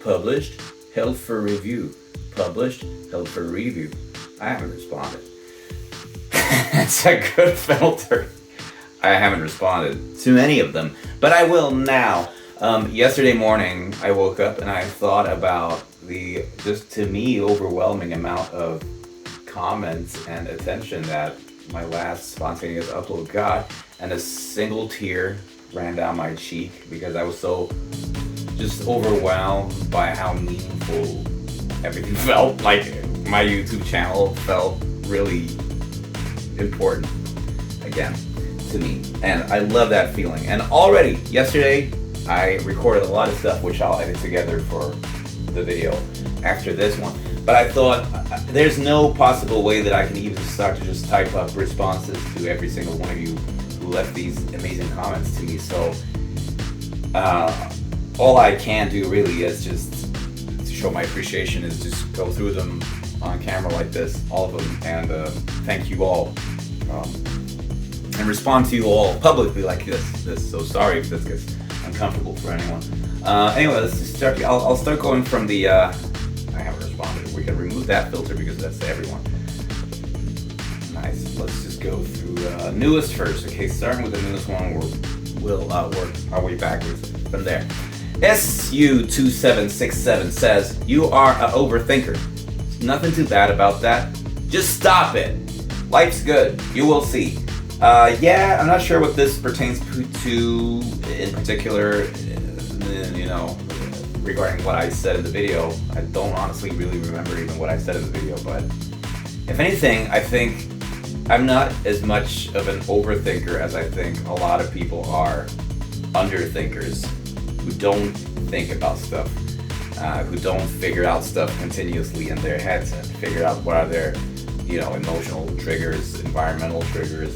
published, held for review. Published, held for review. I haven't responded. It's a good filter. I haven't responded to any of them, but I will now. Yesterday morning, I woke up and I thought about the, just to me, overwhelming amount of comments and attention that my last spontaneous upload got, and a single tear ran down my cheek because I was so just overwhelmed by how meaningful everything felt. Like my YouTube channel felt really important again to me, and I love that feeling. And already yesterday I recorded a lot of stuff which I'll edit together for the video after this one, but I thought there's no possible way that I can even start to just type up responses to every single one of you who left these amazing comments to me. So all I can do really is just to show my appreciation is just go through them on camera like this, all of them, and thank you all, and respond to you all publicly like this. So sorry if this gets uncomfortable for anyone. Anyway, let's just start. I'll start going from the. I haven't responded. We can remove that filter because that's to everyone. Nice. Let's just go through newest first. Okay, starting with the newest one, we'll work our way backwards from there. SU2767 says, "You are an overthinker. Nothing too bad about that. Just stop it. Life's good. You will see." Yeah, I'm not sure what this pertains to in particular, regarding what I said in the video. I don't honestly really remember even what I said in the video, but if anything, I think I'm not as much of an overthinker as I think a lot of people are underthinkers who don't think about stuff, who don't figure out stuff continuously in their heads and figure out what are their, emotional triggers, environmental triggers,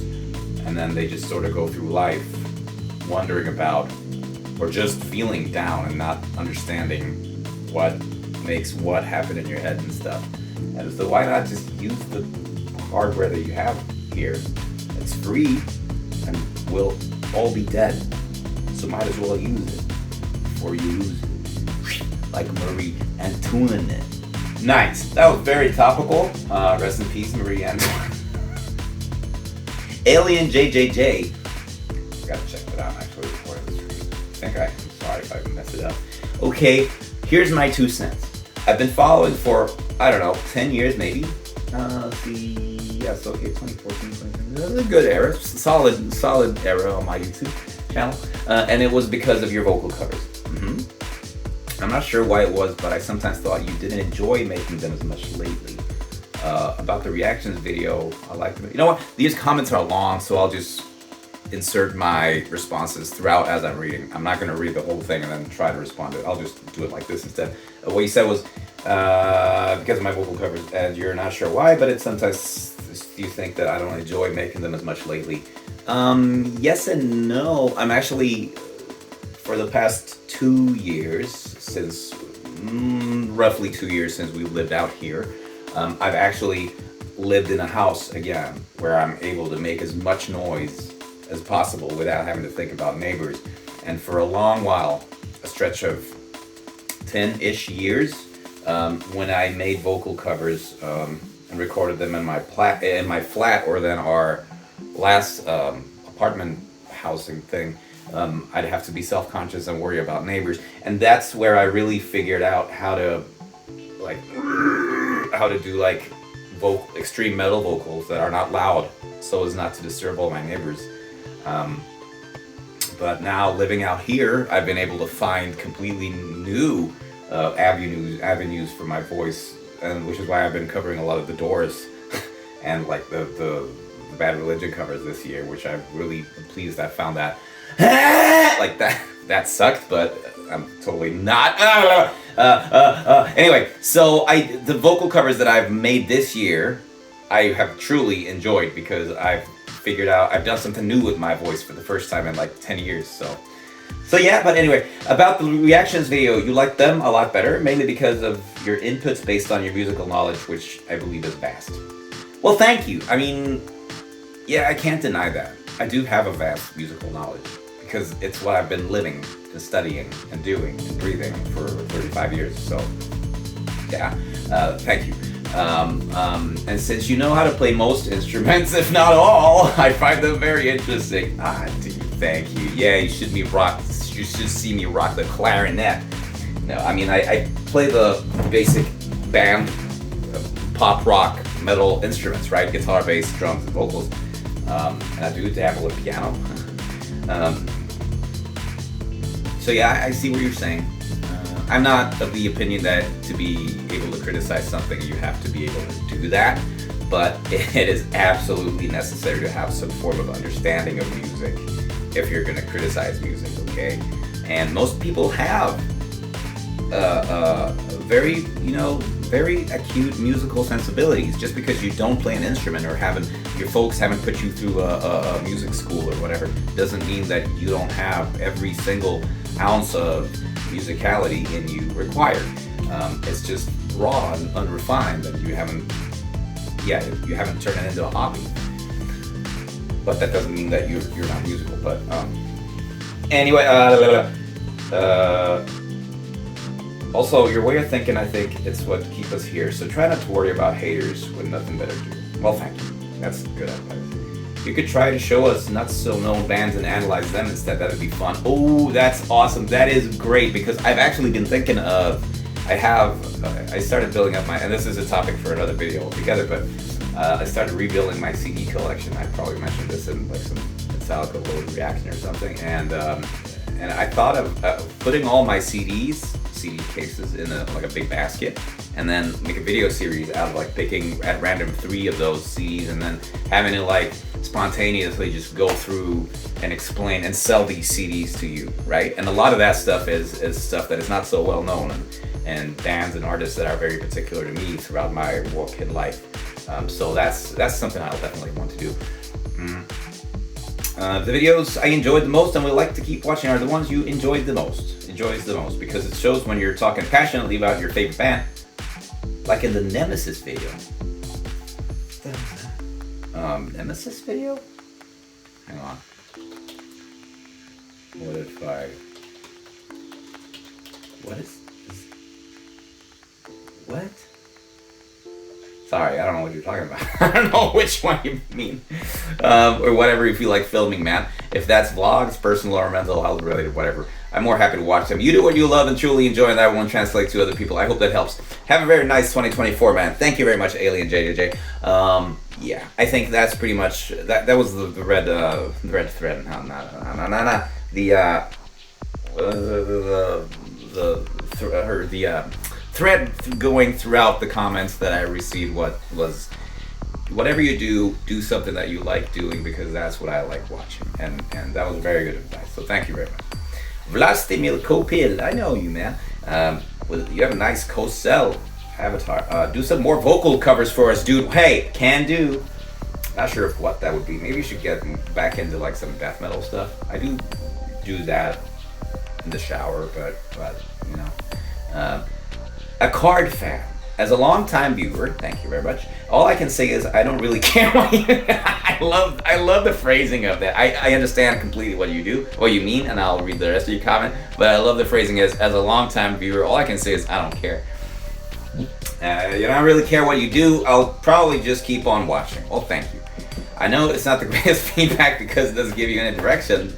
and then they just sort of go through life wondering about or just feeling down and not understanding what makes what happen in your head and stuff. And so why not just use the hardware that you have here? It's free and we'll all be dead. So might as well use it before you lose it. Like Marie Antoinette. Nice. That was very topical. Rest in peace, Marie Antoinette. Alien JJJ. Gotta check that out actually before this stream. I'm sorry if I messed it up. Okay, here's my 2 cents. I've been following for, 10 years maybe. Let's see. Yeah, so okay, 2014, 2015. A good era. Solid era on my YouTube channel. And it was because of your vocal covers. I'm not sure why it was, but I sometimes thought you didn't enjoy making them as much lately. About the reactions video, I like them. You know what? These comments are long, so I'll just insert my responses throughout as I'm reading. I'm not going to read the whole thing and then try to respond to it. I'll just do it like this instead. What you said was, because of my vocal covers, and you're not sure why, but it's sometimes you think that I don't enjoy making them as much lately. Yes and no. I'm actually, for the past 2 years, since roughly 2 years since we lived out here, I've actually lived in a house again where I'm able to make as much noise as possible without having to think about neighbors. And for a long while, a stretch of 10-ish years, when I made vocal covers and recorded them in my flat, or then our last apartment housing thing, I'd have to be self-conscious and worry about neighbors. And that's where I really figured out how to do extreme metal vocals that are not loud, so as not to disturb all my neighbors. But now living out here, I've been able to find completely new avenues for my voice, and which is why I've been covering a lot of the Doors and like the Bad Religion covers this year, which I'm really pleased I found that. Like that sucked, but I'm totally not. Anyway, so the vocal covers that I've made this year, I have truly enjoyed because I've figured out I've done something new with my voice for the first time in like 10 years. So yeah, but anyway, about the reactions video, you like them a lot better, mainly because of your inputs based on your musical knowledge, which I believe is vast. Well, thank you. I mean, yeah, I can't deny that. I do have a vast musical knowledge because it's what I've been living and studying and doing and breathing for 35 years. So, yeah, thank you. And since you know how to play most instruments, if not all, I find them very interesting. Dude, thank you. Yeah, you should see me rock the clarinet. No, I mean, I play the basic band, pop rock, metal instruments, right? Guitar, bass, drums, and vocals. And I do dabble in piano. So yeah, I see what you're saying. I'm not of the opinion that to be able to criticize something, you have to be able to do that. But it is absolutely necessary to have some form of understanding of music if you're going to criticize music, okay? And most people have very, very acute musical sensibilities. Just because you don't play an instrument or your folks haven't put you through a music school or whatever, doesn't mean that you don't have every single ounce of musicality in you required. It's just raw and unrefined, and you haven't turned it into a hobby. But that doesn't mean that you're not musical. But anyway, also, your way of thinking, I think it's what keeps us here. So try not to worry about haters with nothing better to do. Well, thank you. That's good advice. You could try to show us not so known bands and analyze them instead. That'd be fun. Oh, that's awesome. That is great, because I've actually been thinking of, I started building up and this is a topic for another video altogether, but I started rebuilding my CD collection. I probably mentioned this in like some Metallica Load reaction or something, and I thought of putting all my CD cases in a big basket, and then make a video series out of picking at random 3 of those CDs, and then having it spontaneously just go through and explain and sell these CDs to you, right? And a lot of that stuff is stuff that is not so well known, and bands and artists that are very particular to me throughout my walk in life. So that's something I'll definitely want to do. The videos I enjoyed the most and would like to keep watching are the ones you enjoys the most, because it shows when you're talking passionately about your favorite band, like in the Nemesis video. Nemesis video? Hang on. What is this? What? Sorry, I don't know what you're talking about. I don't know which one you mean. Or whatever you feel like filming, man. If that's vlogs, personal or mental health related, whatever, I'm more happy to watch them. You do what you love and truly enjoy, and that won't translate to other people. I hope that helps. Have a very nice 2024, man. Thank you very much, Alien JJJ. Yeah, I think that's pretty much, that was the red thread. The thread going throughout the comments that I received was, whatever you do something that you like doing, because that's what I like watching, and that was very good advice, so thank you very much. Vlastimil Kopil, I know you, man. You have a nice co-cell avatar. Do some more vocal covers for us, dude. Hey, can do. Not sure of what that would be. Maybe you should get back into some death metal stuff. I do that in the shower, but a card fan. As a longtime viewer, thank you very much. All I can say is I don't really care what you. I love the phrasing of that. I understand completely what you mean, and I'll read the rest of your comment. But I love the phrasing as a longtime viewer. All I can say is I don't care. You don't really care what you do. I'll probably just keep on watching. Well, thank you. I know it's not the greatest feedback because it doesn't give you any direction.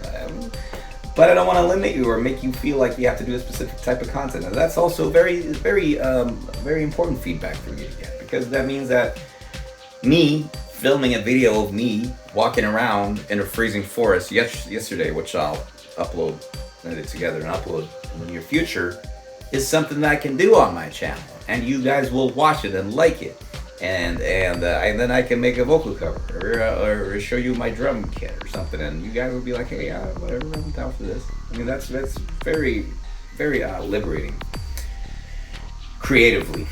But I don't want to limit you or make you feel like you have to do a specific type of content. And that's also very, very, very important feedback for me to get, because that means that me filming a video of me walking around in a freezing forest yesterday, which I'll upload, edit together and upload in the near future, is something that I can do on my channel, and you guys will watch it and like it, and then I can make a vocal cover or show you my drum kit or something, and you guys will be like, hey, whatever, I'm down for this. I mean, that's very, very liberating, creatively,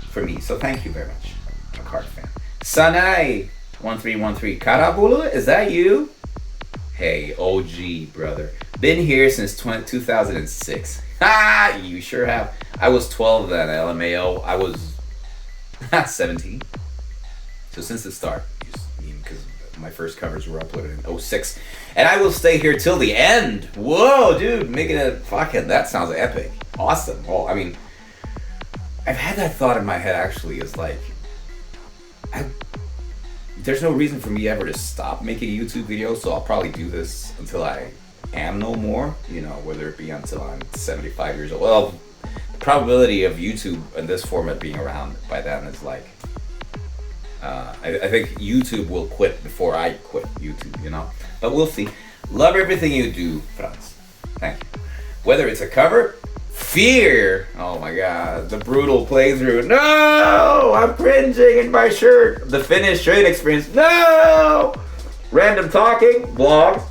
for me. So thank you very much, a card fan. Sanai 1313 Karabulu, is that you? Hey, OG brother, been here since 2006. You sure have. I was 12 then, LMAO. I was 17. So since the start, because My first covers were uploaded in '06. And I will stay here till the end. Whoa, dude, making it fucking, that sounds epic. Awesome. Well, I mean, I've had that thought in my head actually, is like, there's no reason for me ever to stop making YouTube videos, so I'll probably do this until I am no more, you know, whether it be until I'm 75 years old. Well, the probability of YouTube in this format being around by then is like, I think YouTube will quit before I quit YouTube, you know? But we'll see. Love everything you do, Franz. Thank you. Whether it's a cover, fear, oh my god, the brutal playthrough, no, I'm cringing in my shirt, the Finnish train experience, no, random talking, vlogs,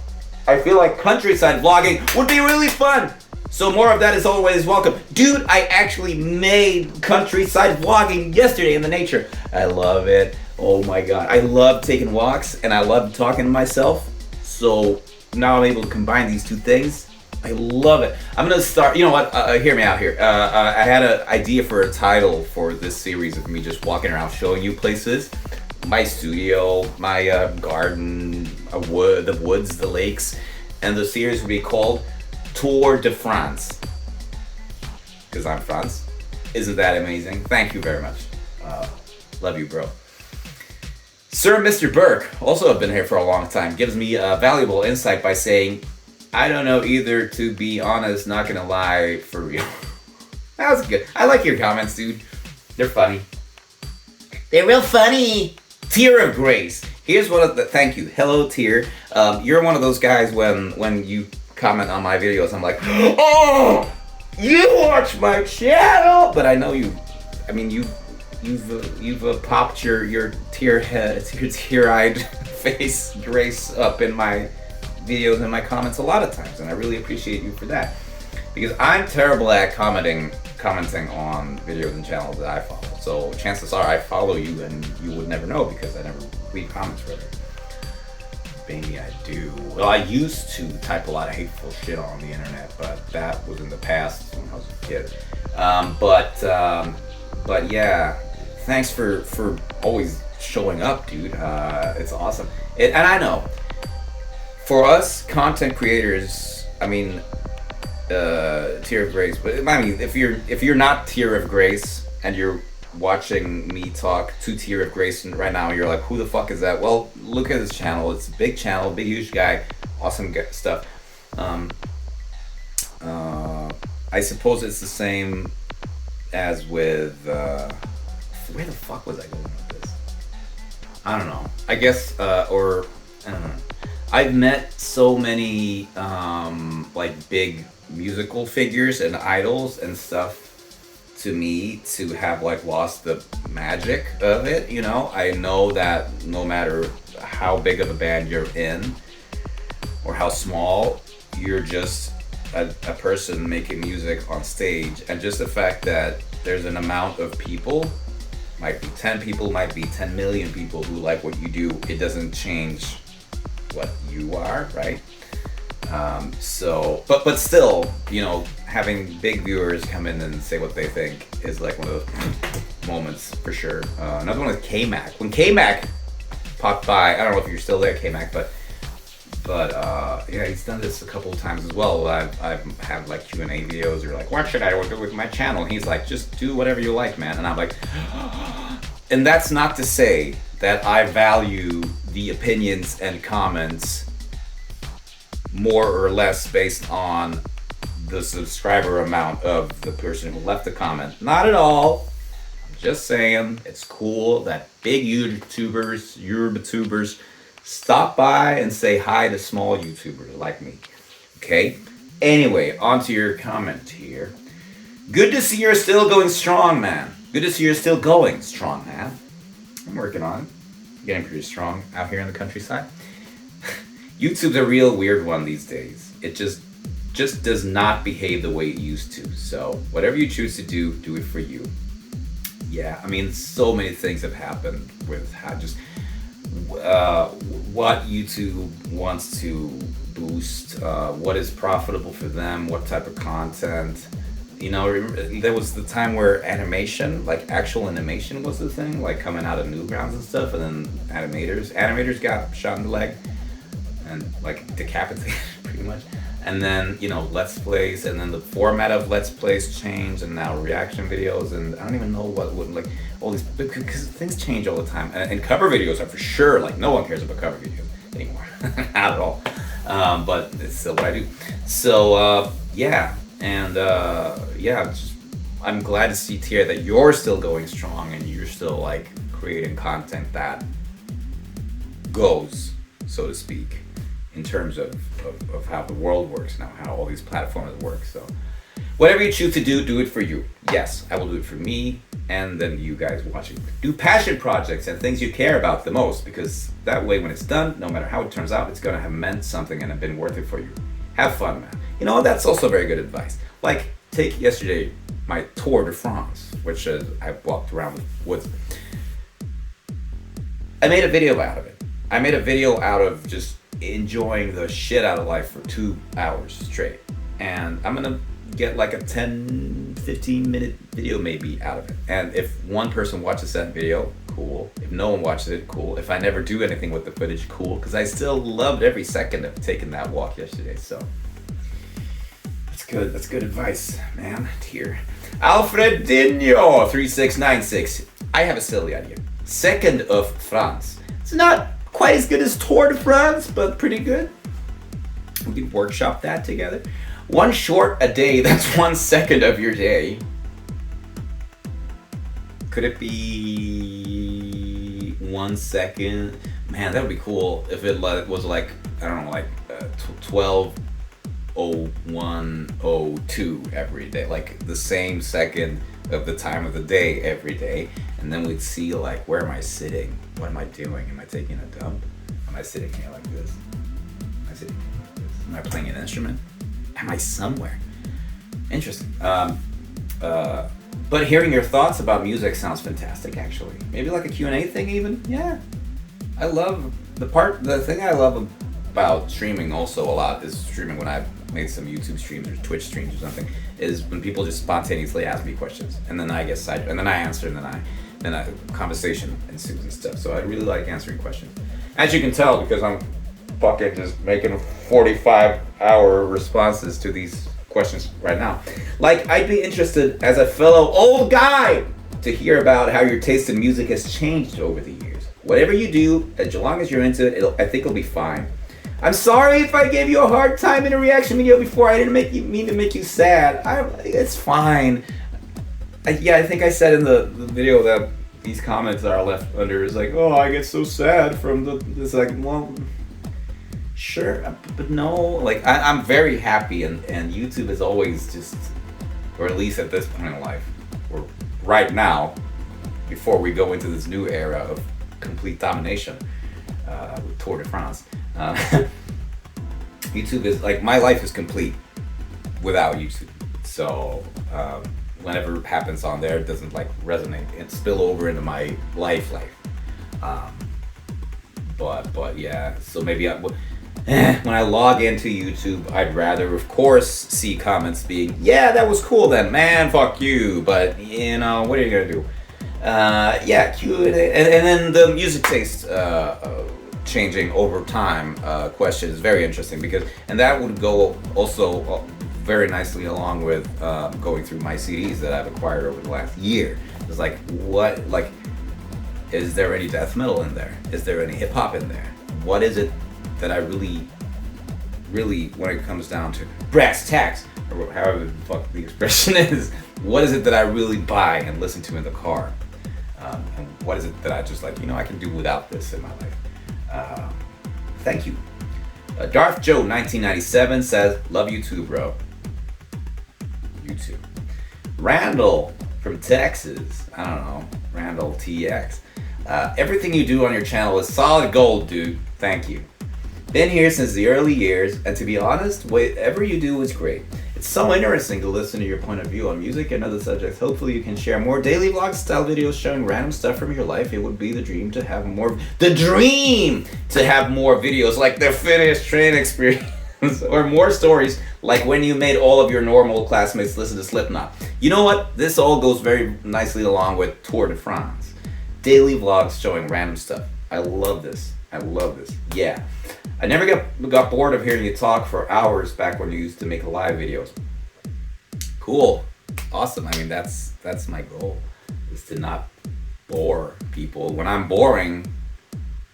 I feel like countryside vlogging would be really fun. So more of that is always welcome. Dude, I actually made countryside vlogging yesterday in the nature. I love it. Oh my god. I love taking walks and I love talking to myself. So now I'm able to combine these two things. I love it. I'm gonna start, you know what, hear me out here. I had an idea for a title for this series of me just walking around showing you places. My studio, my garden, the woods, the lakes. And the series would be called Tour de France, because I'm France. Isn't that amazing? Thank you very much. Love you, bro. Sir Mr. Burke, also have been here for a long time, gives me a valuable insight by saying, I don't know either, to be honest, not gonna lie, for real. That was good. I like your comments, dude. They're funny. They're real funny. Tear of Grace. Here's one of the, thank you. Hello, Tear. You're one of those guys when you comment on my videos, I'm like, oh, you watch my channel, but I know you. I mean, you've popped your tear-eyed face, Grace, up in my videos and my comments a lot of times, and I really appreciate you for that, because I'm terrible at commenting on videos and channels that I follow. So chances are I follow you and you would never know because I never leave comments really. Maybe I do. Well, I used to type a lot of hateful shit on the internet, but that was in the past when I was a kid. But yeah, thanks for always showing up, dude. It's awesome. And I know, for us content creators, I mean, Tear of Grace. But I mean, if you're not Tear of Grace and you're watching me talk to Tear of Grace and right now you're like, who the fuck is that? Well, look at his channel. It's a big channel, big huge guy, awesome stuff. I suppose it's the same as with where the fuck was I going with this? I don't know. I guess I don't know. I've met so many like big musical figures and idols and stuff to me to have like lost the magic of it, you know? I know that no matter how big of a band you're in or how small, you're just a person making music on stage, and just the fact that there's an amount of people, might be 10 people, might be 10 million people who like what you do, it doesn't change what you are, right? But still, you know, having big viewers come in and say what they think is like one of those moments for sure. Another one is K-Mac. When K-Mac popped by, I don't know if you're still there, K-Mac, but yeah, he's done this a couple of times as well. I've had like Q&A videos or like, what should I do with my channel? And he's like, just do whatever you like, man. And I'm like, and that's not to say that I value the opinions and comments more or less based on the subscriber amount of the person who left the comment. Not at all. I'm just saying it's cool that big YouTubers stop by and say hi to small YouTubers like me. Okay? Anyway, on to your comment here. Good to see you're still going strong, man. Good to see you're still going strong, man. I'm working on it. Getting pretty strong out here in the countryside. YouTube's a real weird one these days. It just does not behave the way it used to. So whatever you choose to do, do it for you. Yeah, I mean, so many things have happened with how just what YouTube wants to boost, what is profitable for them, what type of content, You know, there was the time where animation, like actual animation, was the thing, like coming out of Newgrounds and stuff, and then animators got shot in the leg and like decapitated pretty much. And then, you know, Let's Plays, and then the format of Let's Plays changed, and now reaction videos, and I don't even know what would, like, all these, because things change all the time. And cover videos are for sure, like, no one cares about cover videos anymore. Not at all. But it's still what I do. So, yeah. And, I'm glad to see, Tier, that you're still going strong, and you're still, like, creating content that goes, so to speak, in terms of how the world works now, how all these platforms work. So whatever you choose to do, do it for you. Yes, I will do it for me, and then you guys watching. Do passion projects and things you care about the most, because that way when it's done, no matter how it turns out, it's gonna have meant something and have been worth it for you. Have fun, man. You know, that's also very good advice. Like, take yesterday, my Tour de France, which I walked around the woods. I made a video out of it. I made a video out of just enjoying the shit out of life for 2 hours straight, and I'm gonna get like a 10-15 minute video maybe out of it. And if one person watches that video, cool. If no one watches it, cool. If I never do anything with the footage, cool, because I still loved every second of taking that walk yesterday. So that's good advice, man. Here, Alfredinho 3696. I have a silly idea. Second of France. It's not quite as good as Tour de France, but pretty good. We can workshop that together. One short a day, that's 1 second of your day. Could it be 1 second? Man, that would be cool if it was like, I don't know, like 12:01:02 every day. Like the same second of the time of the day every day. And then we'd see, like, where am I sitting? What am I doing? Am I taking a dump? Am I sitting here like this? Am I sitting here like this? Am I playing an instrument? Am I somewhere? Interesting. But hearing your thoughts about music sounds fantastic, actually. Maybe like a Q&A thing even? Yeah. I love, the thing I love about streaming also a lot is streaming when I've made some YouTube streams or Twitch streams or something, is when people just spontaneously ask me questions. And then I get and then I answer, and then a conversation ensues and stuff. So I really like answering questions. As you can tell, because I'm fucking just making 45-hour responses to these questions right now. Like, I'd be interested, as a fellow old guy, to hear about how your taste in music has changed over the years. Whatever you do, as long as you're into it, I think it'll be fine. I'm sorry if I gave you a hard time in a reaction video before. I didn't mean to make you sad. It's fine. I think I said in the video that these comments that are left under is like, oh, I get so sad from it's like, well, sure, but no, like, I'm very happy, and YouTube is always just, or at least at this point in life, or right now, before we go into this new era of complete domination with Tour de France, YouTube is like, my life is complete without YouTube. So whenever it happens on there, it doesn't like resonate and spill over into my life. But yeah, so maybe when I log into YouTube, I'd rather, of course, see comments being, yeah, that was cool then, man, fuck you, but, you know, what are you gonna do? Yeah, Q&A, and then the music taste changing over time question is very interesting, because, and that would go also very nicely along with going through my CDs that I've acquired over the last year. It's like, what, like, is there any death metal in there? Is there any hip hop in there? What is it that I really, when it comes down to brass tacks, or however the fuck the expression is, what is it that I really buy and listen to in the car? And what is it that I just like, you know, I can do without this in my life? Thank you. Darth Joe 1997 says, love you too, bro. You too. Randall from Texas, I don't know, Randall TX. Everything you do on your channel is solid gold, dude. Thank you. Been here since the early years, and to be honest, whatever you do is great. It's so interesting to listen to your point of view on music and other subjects. Hopefully you can share more daily vlog style videos showing random stuff from your life. It would be the dream to have more videos like the Finnish train experience. or more stories like when you made all of your normal classmates listen to Slipknot. You know what? This all goes very nicely along with Tour de France. Daily vlogs showing random stuff. I love this. I love this. Yeah. I never got bored of hearing you talk for hours back when you used to make live videos. Cool. Awesome. I mean, that's my goal, is to not bore people. When I'm boring,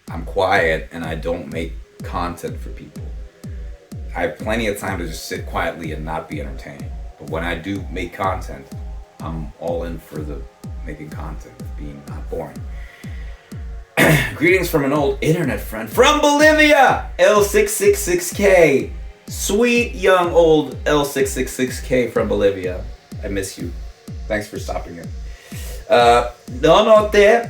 I'm quiet and I don't make content for people. I have plenty of time to just sit quietly and not be entertaining. But when I do make content, I'm all in for the making content, being not boring. Greetings from an old internet friend from Bolivia, L666K. Sweet young old L666K from Bolivia. I miss you. Thanks for stopping in. Nonote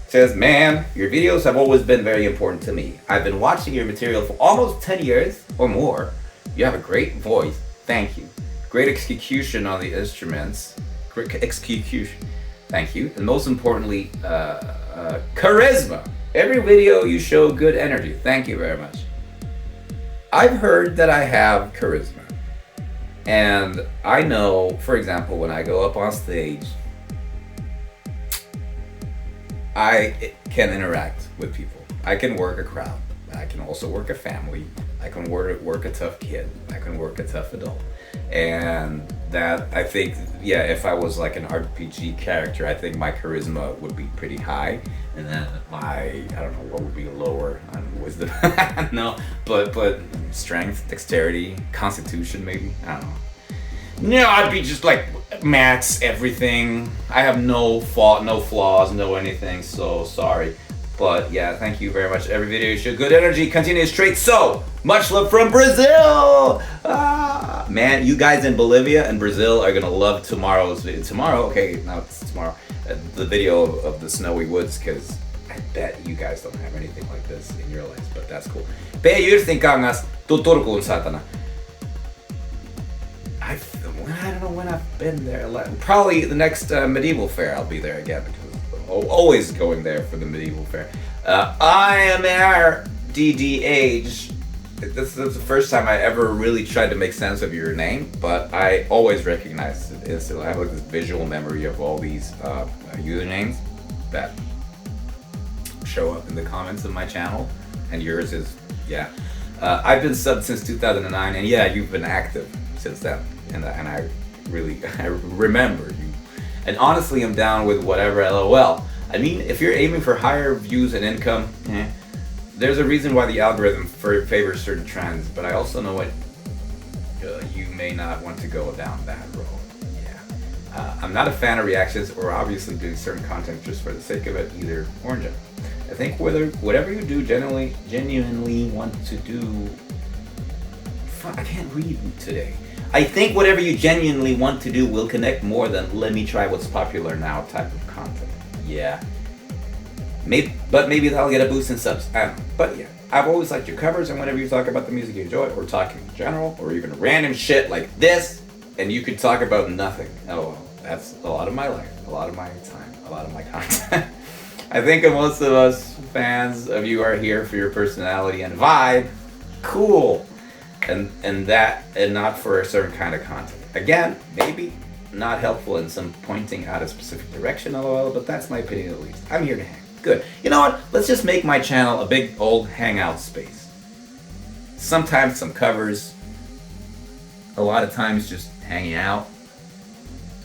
says, man, your videos have always been very important to me. I've been watching your material for almost 10 years or more. You have a great voice. Thank you. Great execution on the instruments. Great execution. Thank you. And most importantly, charisma. Every video you show good energy. Thank you very much. I've heard that I have charisma. And I know, for example, when I go up on stage, I can interact with people. I can work a crowd. I can also work a family. I can work a tough kid. I can work a tough adult. And that, I think, yeah, if I was like an RPG character, I think my charisma would be pretty high. And then I don't know, what would be lower on wisdom? No, but strength, dexterity, constitution maybe, I don't know. No, I'd be just like max everything. I have no fault, no flaws, no anything, so sorry. But yeah, thank you very much. Every video you show good energy, continue straight. So much love from Brazil. Man, you guys in Bolivia and Brazil are gonna love tomorrow's video. Tomorrow, okay, now it's tomorrow. The video of the snowy woods, because I bet you guys don't have anything like this in your lives, but that's cool. Beijos kangas, tuturkun satana. I don't know when I've been there. Probably the next medieval fair I'll be there again, because I'm always going there for the medieval fair. I am DDH. This is the first time I ever really tried to make sense of your name, but I always recognize it instantly. I have like this visual memory of all these usernames that show up in the comments of my channel, and yours is, yeah. I've been subbed since 2009, and yeah, you've been active since then. And I really remember you. And honestly, I'm down with whatever, LOL. I mean, if you're aiming for higher views and income, there's a reason why the algorithm favors certain trends, but I also know what you may not want to go down that road. Yeah. I'm not a fan of reactions or obviously doing certain content just for the sake of it, either or in general. I think whatever you do genuinely want to do, I can't read today. I think whatever you genuinely want to do will connect more than let me try what's popular now type of content. Yeah. Maybe that'll get a boost in subs. I don't know. But yeah, I've always liked your covers, and whenever you talk about the music you enjoy, or talking in general, or even random shit like this, and you could talk about nothing. Oh, well, that's a lot of my life, a lot of my time, a lot of my content. I think most of us fans of you are here for your personality and vibe. Cool. And not for a certain kind of content. Again, maybe not helpful in some pointing out a specific direction, LOL, but that's my opinion at least. I'm here to hang. Good. You know what? Let's just make my channel a big old hangout space. Sometimes some covers. A lot of times just hanging out.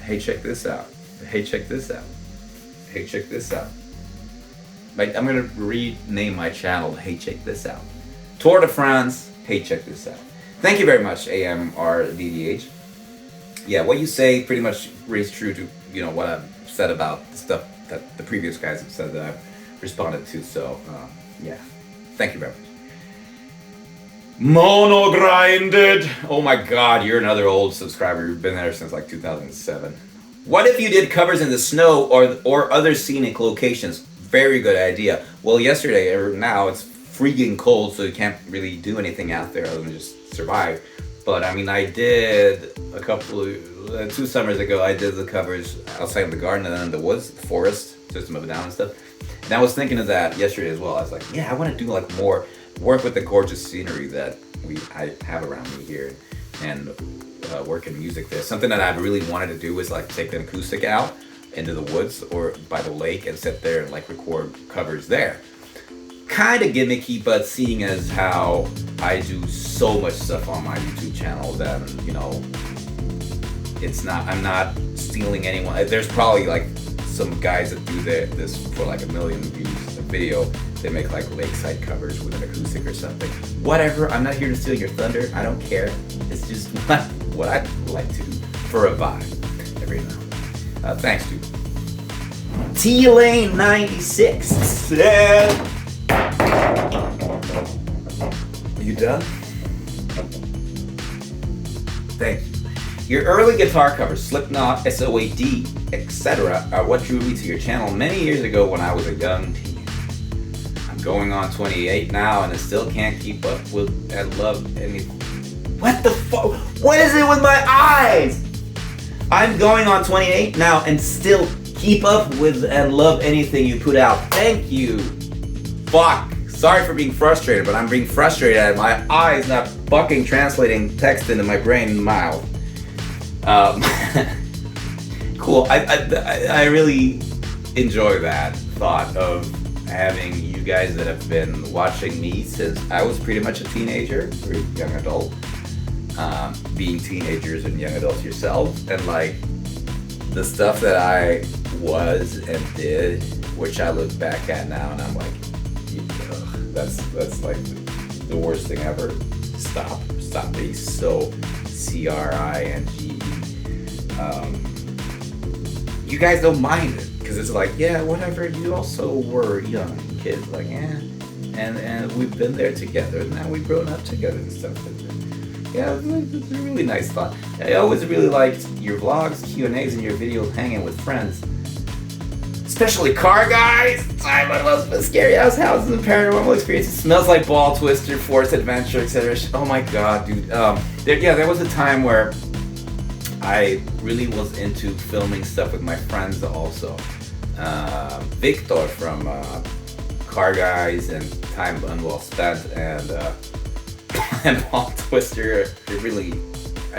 Hey, check this out. Hey, check this out. Hey, check this out. Like, I'm gonna rename my channel to Hey, check this out. Tour de France. Hey, check this out. Thank you very much, AMRDDH. Yeah, what you say pretty much rings true to, you know, what I've said about the stuff that the previous guys have said that I've responded to. So, yeah, thank you very much. Mono grinded. Oh my God, you're another old subscriber. You've been there since like 2007. What if you did covers in the snow or other scenic locations? Very good idea. Well, yesterday or now it's freaking cold, so you can't really do anything out there other than just survive. But I mean, I did a couple of 2 summers ago. I did the covers outside of the garden and then in the woods, the forest, System of a Down and stuff. And I was thinking of that yesterday as well. I was like, yeah, I want to do like more work with the gorgeous scenery that I have around me here, and work in music there. Something that I've really wanted to do is like take an acoustic out into the woods or by the lake and sit there and like record covers there. Kind of gimmicky, but seeing as how I do so much stuff on my YouTube channel, then I'm not stealing anyone. There's probably like some guys that do this for like 1 million views a video. They make like lakeside covers with an acoustic or something. Whatever, I'm not here to steal your thunder. I don't care. It's just what I like to do for a vibe every now. Thanks, dude. T-Lane 96 said, you done? Thank you. Your early guitar covers, Slipknot, SOAD, etc., are what drew me to your channel many years ago when I was a young teen. I'm going on 28 now and I still can't keep up with and love anything. What the fuck? What is it with my eyes? I'm going on 28 now and still keep up with and love anything you put out. Thank you. Fuck. Sorry for being frustrated, but I'm being frustrated at my eyes not fucking translating text into my brain and mouth. Cool. I really enjoy that thought of having you guys that have been watching me since I was pretty much a teenager or young adult, being teenagers and young adults yourselves, and like the stuff that I was and did, which I look back at now and I'm like, that's like the worst thing ever. Stop being so cringe. You guys don't mind it because it's like, yeah, whatever. You also were young kids, like, yeah, and we've been there together, and now we've grown up together and stuff. Yeah, it's a really nice thought. I always really liked your vlogs, Q&As, and your videos hanging with friends. Especially car guys, time on most scary house houses and paranormal experiences. Smells like ball twister, force adventure, etc. Oh my god, dude. There was a time where I really was into filming stuff with my friends also. Victor from Car Guys and Time Unwell Spent and Ball Twister. I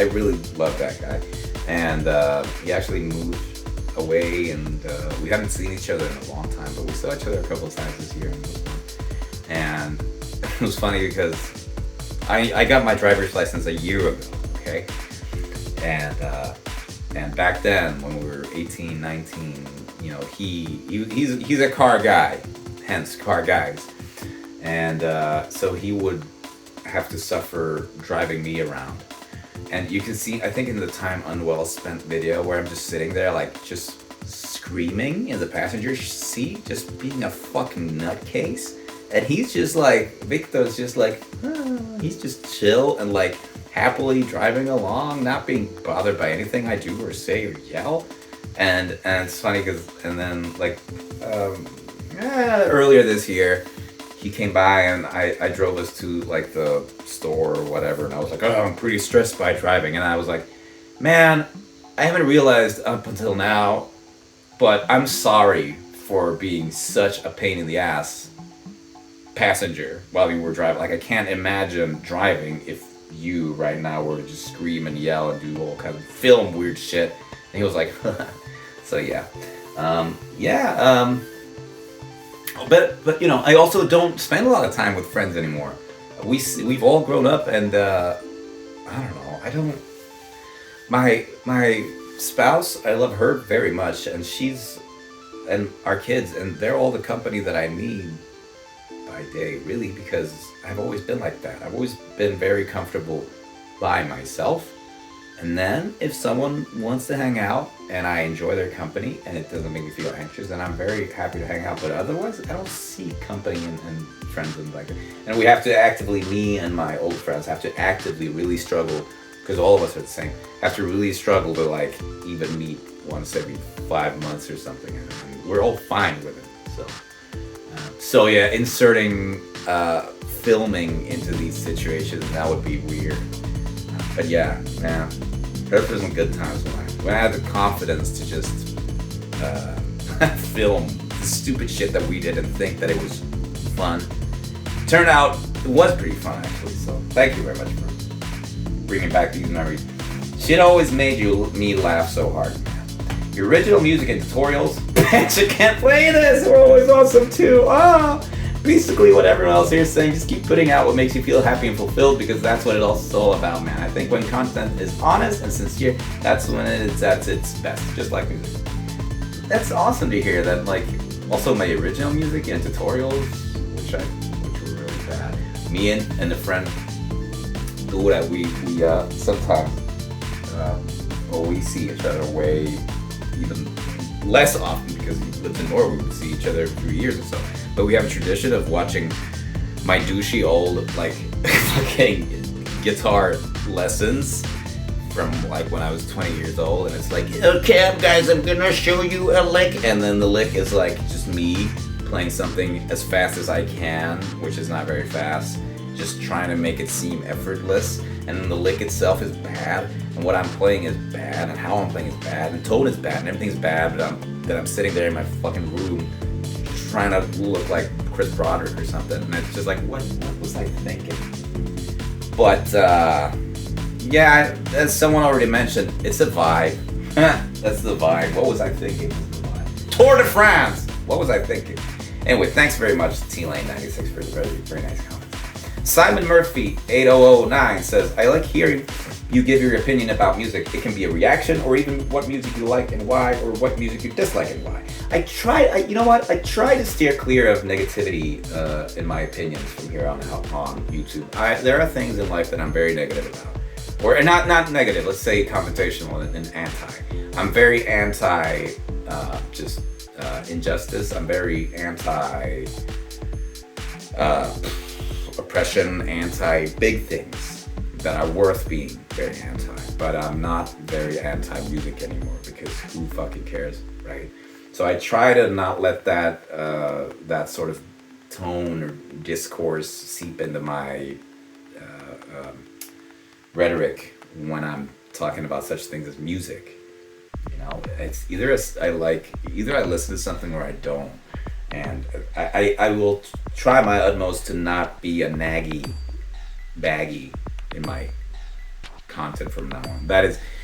really love that guy. And he actually moved away, and we haven't seen each other in a long time, but we saw each other a couple of times this year. And it was funny because I got my driver's license a year ago, okay? And back then, when we were 18, 19, he's a car guy, hence Car Guys. And so he would have to suffer driving me around. And you can see, I think in the Time Unwell Spent video where I'm just sitting there like just screaming in the passenger seat, just being a fucking nutcase. And he's just like, Victor's just like, he's just chill and like happily driving along, not being bothered by anything I do or say or yell. And it's funny because, and then like earlier this year, he came by and I drove us to like the store or whatever, and I was like, oh, I'm pretty stressed by driving. And I was like, man, I haven't realized up until now, but I'm sorry for being such a pain in the ass passenger while we were driving. Like, I can't imagine driving if you right now were to just scream and yell and do all kinds of film weird shit. And he was like, so yeah. But I also don't spend a lot of time with friends anymore. We've all grown up, and I don't know. My spouse, I love her very much, and and our kids, and they're all the company that I need by day, really, because I've always been like that. I've always been very comfortable by myself. And then if someone wants to hang out and I enjoy their company and it doesn't make me feel anxious, then I'm very happy to hang out. But otherwise, I don't see company and friends and like that. And we have to actively, me and my old friends have to actively really struggle, because all of us are the same, have to really struggle to like even meet once every 5 months or something. And we're all fine with it. So yeah, inserting filming into these situations, that would be weird. But yeah, man, those were some good times when I had the confidence to just film the stupid shit that we did and think that it was fun. Turned out it was pretty fun, actually, so Thank you very much for bringing back these memories. Shit always made me laugh so hard. Your original music and tutorials, bitch, I can't play this, we're always awesome too. Basically what everyone else here is saying, just keep putting out what makes you feel happy and fulfilled, because that's what it's all about, man. I think when content is honest and sincere, that's when it's at its best, just like music. That's awesome to hear that, like, also my original music and tutorials, which were really bad. Me and a friend do that. We sometimes we see each other way even less often because he lives in Norway. We would see each other every 3 years or so. But we have a tradition of watching my douchey old like fucking guitar lessons from like when I was 20 years old, and it's like, okay guys, I'm gonna show you a lick, and then the lick is like just me playing something as fast as I can, which is not very fast, just trying to make it seem effortless, and then the lick itself is bad, and what I'm playing is bad, and how I'm playing is bad, and tone is bad, and everything's bad, but I'm sitting there in my fucking room trying to look like Chris Broderick or something, and it's just like, what was I thinking? But yeah, as someone already mentioned, it's a vibe. That's the vibe. What was I thinking? Tour de France. What was I thinking? Anyway, thanks very much to T-Lane96 for the very nice comment. Simon Murphy 8009 says, I like hearing you give your opinion about music. It can be a reaction, or even what music you like and why, or what music you dislike and why. You know what? I try to steer clear of negativity in my opinions from here on out on YouTube. There are things in life that I'm very negative about. Or not negative, let's say confrontational and anti. I'm very anti injustice. I'm very anti oppression, anti big things that are worth being very anti. But I'm not very anti music anymore, because who fucking cares, right? So I try to not let that that sort of tone or discourse seep into my rhetoric when I'm talking about such things as music. You know, it's either I listen to something or I don't, and I will try my utmost to not be a baggy in my content from now on.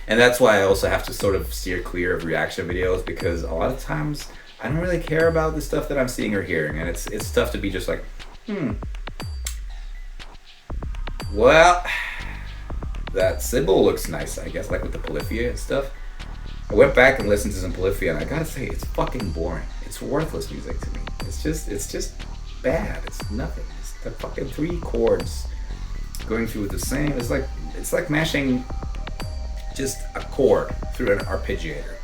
And that's why I also have to sort of steer clear of reaction videos, because a lot of times I don't really care about the stuff that I'm seeing or hearing, and it's tough to be just like, well, that symbol looks nice, I guess, like with the Polyphia and stuff. I went back and listened to some Polyphia, and I gotta say, it's fucking boring. It's worthless music to me. It's just bad. It's nothing. It's the fucking 3 chords going through the same. It's like mashing just a chord through an arpeggiator.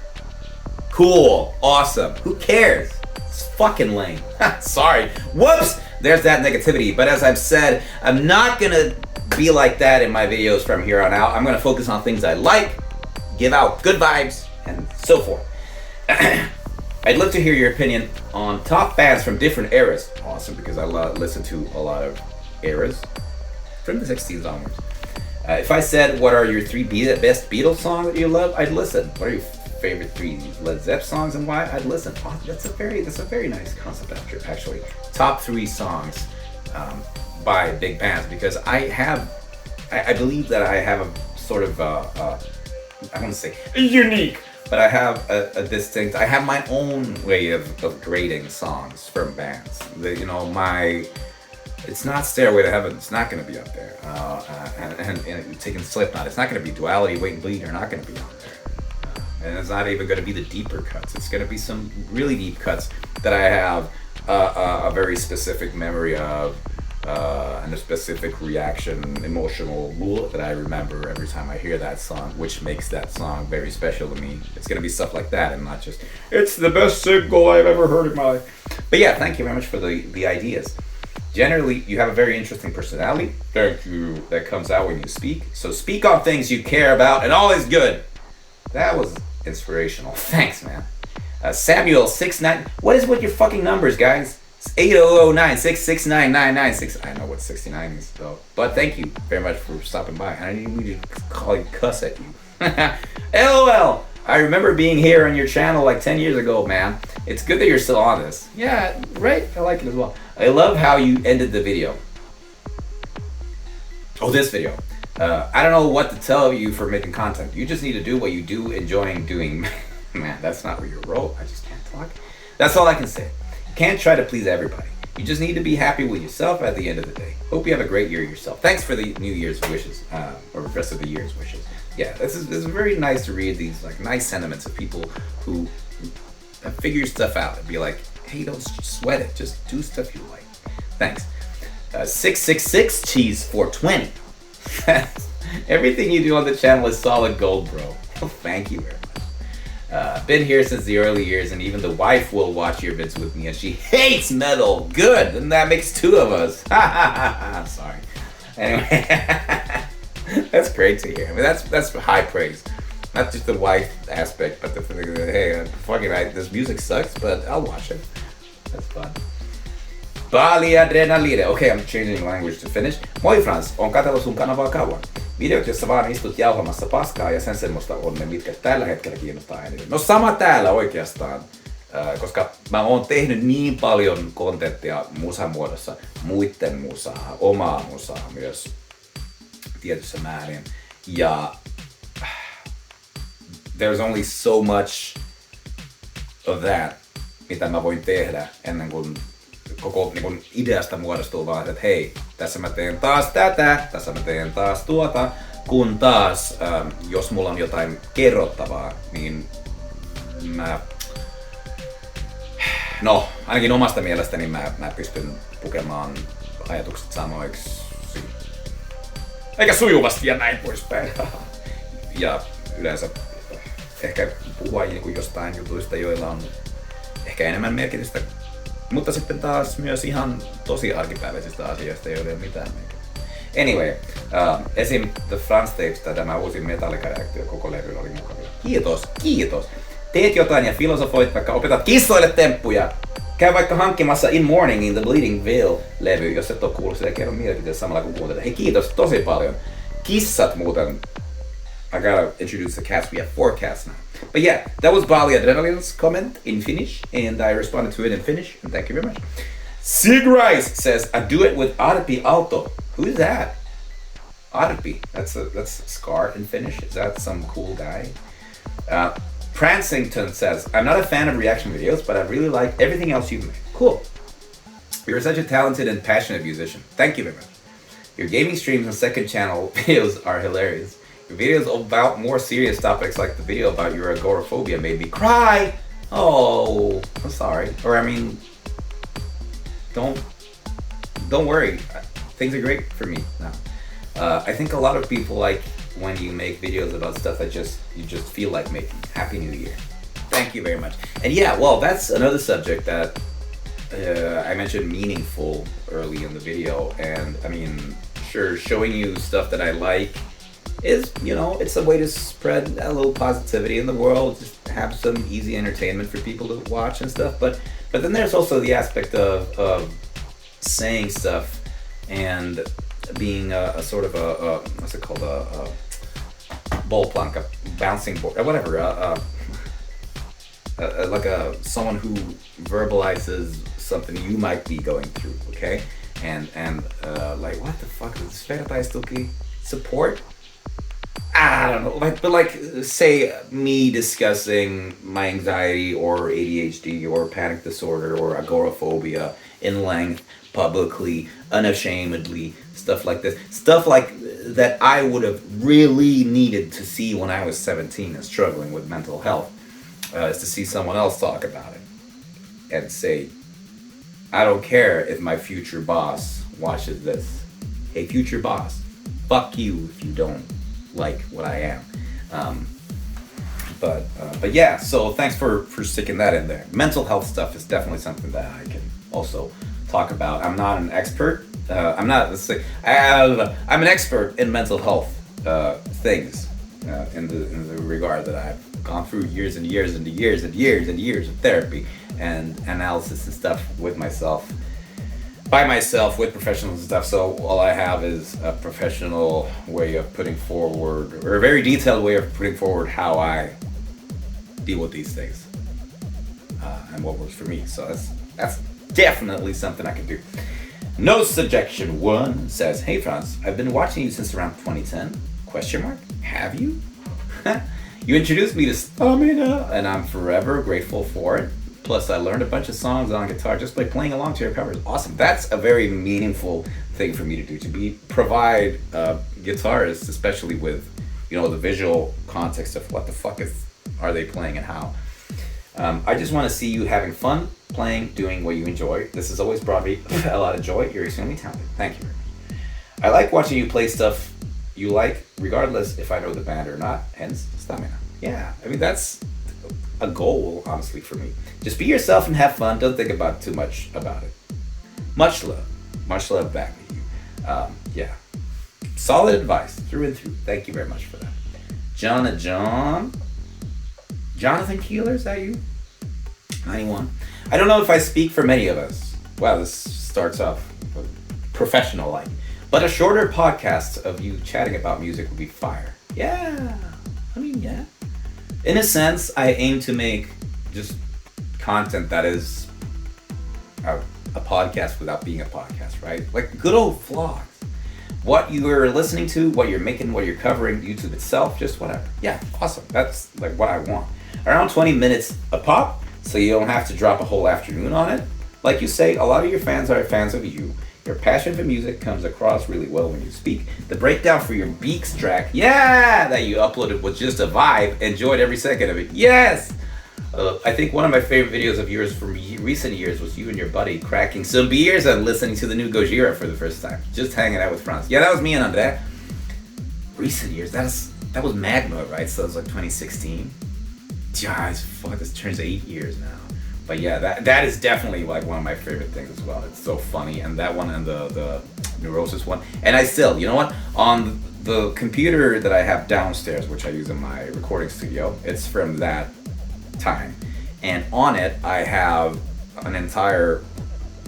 Cool, awesome. Who cares? It's fucking lame. Sorry. Whoops. There's that negativity. But as I've said, I'm not gonna be like that in my videos from here on out. I'm gonna focus on things I like, give out good vibes, and so forth. I'd love to hear your opinion on top bands from different eras. Awesome, because I listen to a lot of eras from the 60s onwards. If I said, what are your 3 best Beatles songs that you love, I'd listen. What are your favorite 3 Led Zepp songs and why? I'd listen. Oh, that's a very nice concept, actually. Top 3 songs by big bands, because I believe that I have a sort of I want to say unique, but I have a distinct. I have my own way of grading songs from bands. It's not Stairway to Heaven. It's not going to be up there. And taking Slipknot, it's not going to be Duality, Wait and Bleed. Are not going to be on there. And it's not even going to be the deeper cuts. It's going to be some really deep cuts that I have a very specific memory of, and a specific reaction, emotional rule that I remember every time I hear that song, which makes that song very special to me. It's going to be stuff like that, and not just, it's the best single I've ever heard in my life. But yeah, thank you very much for the ideas. Generally, you have a very interesting personality. Thank you. That comes out when you speak. So speak on things you care about, and all is good. That was inspirational. Thanks, man. Samuel69. What is with your fucking numbers, guys? It's 8009669996. I know what 69 is, though. But thank you very much for stopping by. I didn't mean to call you cuss at you. LOL. I remember being here on your channel like 10 years ago, man. It's good that you're still on this. Yeah, right? I like it as well. I love how you ended the video. Oh, this video. I don't know what to tell you for making content. You just need to do what you do, enjoying doing. Man, that's not where you roll. I just can't talk. That's all I can say. You can't try to please everybody. You just need to be happy with yourself at the end of the day. Hope you have a great year yourself. Thanks for the New Year's wishes, or the rest of the year's wishes. Yeah, this is very nice to read these like nice sentiments of people who figure stuff out and be like, hey, don't sweat it. Just do stuff you like. Thanks. 666 cheese 420. Everything you do on the channel is solid gold, bro. Well, thank you very much. Been here since the early years, and even the wife will watch your vids with me, and she hates metal. Good, and that makes two of us. I'm sorry. Anyway, that's great to hear. I mean, that's high praise. Not just the wife aspect, but the thing that, hey, fucking this music sucks, but I'll watch it. That's fun. Bali adrenaline. Okay, I'm changing language to Finnish. Moi Frans, on katsellut sun kanavaa kauan. Videot, jossa vaan istut jauhamassa paskaa ja sen semmoista on ne, mitkä tällä hetkellä kiinnostaa eniten. No sama täällä oikeastaan, koska mä oon tehnyt niin paljon kontenttia musan muodossa, muitten musaa, omaa musaa myös tietyssä määrin. Ja there's only so much of that, mitä mä voin tehdä ennen kuin koko niin kun ideasta muodostuu vaan, että hei, tässä mä teen taas tätä, tässä mä teen taas tuota, kun taas, jos mulla on jotain kerrottavaa, niin no, ainakin omasta mielestäni mä pystyn pukemaan ajatukset sanoiksi eikä sujuvasti ja näin poispäin. Ja yleensä ehkä puhua jostain jutuista, joilla on ehkä enemmän merkitystä, mutta sitten taas myös ihan tosi arkipäiväisistä asioista, joilla ei ole mitään merkitystä. Anyway, esim. The France Tapesta tämä uusi Metallica-reaktio koko levyllä oli mukavia. Kiitos! Teet jotain ja filosofoit, vaikka opetat kissoille temppuja. Käy vaikka hankkimassa In Morningin The Bleeding Veil-levy, jos et oo kuullut sitä ja kerro mielipiteessä samalla kun kuuntelet. Hei, kiitos tosi paljon. Kissat muuten. I gotta introduce the cats. We have 4 cats now. But yeah, that was Bali Adrenaline's comment in Finnish, and I responded to it in Finnish, and thank you very much. Sig Rice says, I do it with Arpi Aalto. Who's that? Arpi. That's Scar in Finnish. Is that some cool guy? Pransington says, I'm not a fan of reaction videos, but I really like everything else you've made. Cool. You're such a talented and passionate musician. Thank you very much. Your gaming streams and second channel videos are hilarious. Your videos about more serious topics, like the video about your agoraphobia, made me cry. Oh, I'm sorry. Or I mean, don't worry. Things are great for me now. I think a lot of people like when you make videos about stuff that you just feel like making. Happy New Year. Thank you very much. And yeah, well, that's another subject that I mentioned meaningful early in the video. And I mean, sure, showing you stuff that I like is, it's a way to spread a little positivity in the world, just have some easy entertainment for people to watch and stuff. But then there's also the aspect of saying stuff and being a sort of a what's it called, a bollplank, a bouncing board, or whatever, like someone who verbalizes something you might be going through, okay? And like, what the fuck is this vertaistuki? Support? I don't know, but say me discussing my anxiety or ADHD or panic disorder or agoraphobia in length, publicly, unashamedly, stuff like this. Stuff like that I would have really needed to see when I was 17 and struggling with mental health, is to see someone else talk about it and say, I don't care if my future boss watches this. Hey, future boss, fuck you if you don't like what I am. But yeah, so thanks for sticking that in there. Mental health stuff is definitely something that I can also talk about. I'm not an expert. I'm an expert in mental health things in the regard that I've gone through years and years and years and years and years of therapy and analysis and stuff with myself, by myself, with professionals and stuff. So all I have is a professional way of putting forward, or a very detailed way of putting forward how I deal with these things and what works for me. So that's definitely something I can do. No Subjection 1 says, hey Franz, I've been watching you since around 2010? Question mark? Have you? You introduced me to Stamina, and I'm forever grateful for it. Plus, I learned a bunch of songs on guitar just by playing along to your covers. Awesome. That's a very meaningful thing for me to do, to provide guitarists, especially with, the visual context of what the fuck are they playing and how. I just want to see you having fun playing, doing what you enjoy. This has always brought me a lot of joy. You're extremely talented. Thank you very much. I like watching you play stuff you like, regardless if I know the band or not. Hence, Stamina. Yeah, I mean, that's a goal, honestly, for me. Just be yourself and have fun. Don't think about too much about it. Much love. Much love back to you. Yeah. Solid advice through and through. Thank you very much for that. Jonathan Keeler, is that you? 91. I don't know if I speak for many of us. Wow, this starts off professional-like. But a shorter podcast of you chatting about music would be fire. Yeah. I mean, yeah. In a sense, I aim to make just content that is a podcast without being a podcast, right? Like good old vlogs. What you are listening to, what you're making, what you're covering, YouTube itself, just whatever. Yeah, awesome. That's like what I want. Around 20 minutes a pop, so you don't have to drop a whole afternoon on it. Like you say, a lot of your fans are fans of you. Your passion for music comes across really well when you speak. The breakdown for your Beaks track, that you uploaded was just a vibe. Enjoyed every second of it. Yes! I think one of my favorite videos of yours from recent years was you and your buddy cracking some beers and listening to the new Gojira for the first time. Just hanging out with Franz. Yeah, that was me and Andre. Recent years, that was Magma, right? So it was like 2016. Guys, fuck, this turns 8 years now. But yeah, that is definitely like one of my favorite things as well. It's so funny, and that one and the Neurosis one. And I still, you know what? On the computer that I have downstairs, which I use in my recording studio, it's from that time. And on it, I have an entire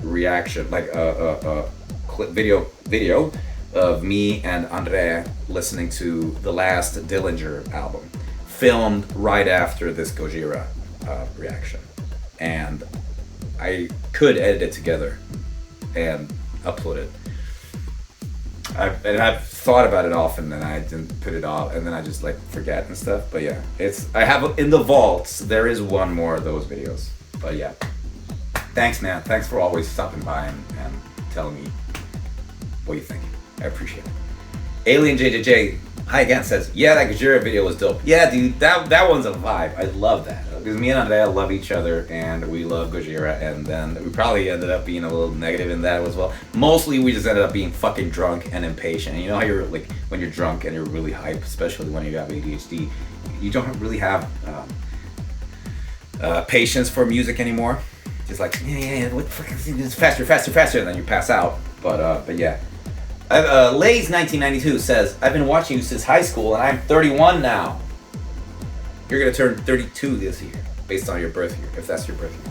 reaction, like a clip video of me and Andre listening to the last Dillinger album, filmed right after this Gojira reaction. And I could edit it together and upload it. I've thought about it often, and I didn't put it off, and then I just like forget and stuff. But yeah, I have in the vaults. There is one more of those videos. But yeah, thanks, man. Thanks for always stopping by and telling me what you think. I appreciate it. Alien JJJ, hi again, says, yeah, that Gojira video was dope. Yeah, dude, that one's a vibe. I love that. Because me and Andrea love each other, and we love Gojira, and then we probably ended up being a little negative in that as well. Mostly we just ended up being fucking drunk and impatient. And you know how you're like, when you're drunk and you're really hype, especially when you have ADHD, you don't really have patience for music anymore. Just like, yeah, what the fuck is this? Faster, and then you pass out. But yeah. Lays 1992 says, I've been watching you since high school, and I'm 31 now. You're gonna turn 32 this year, based on your birth year, if that's your birth year.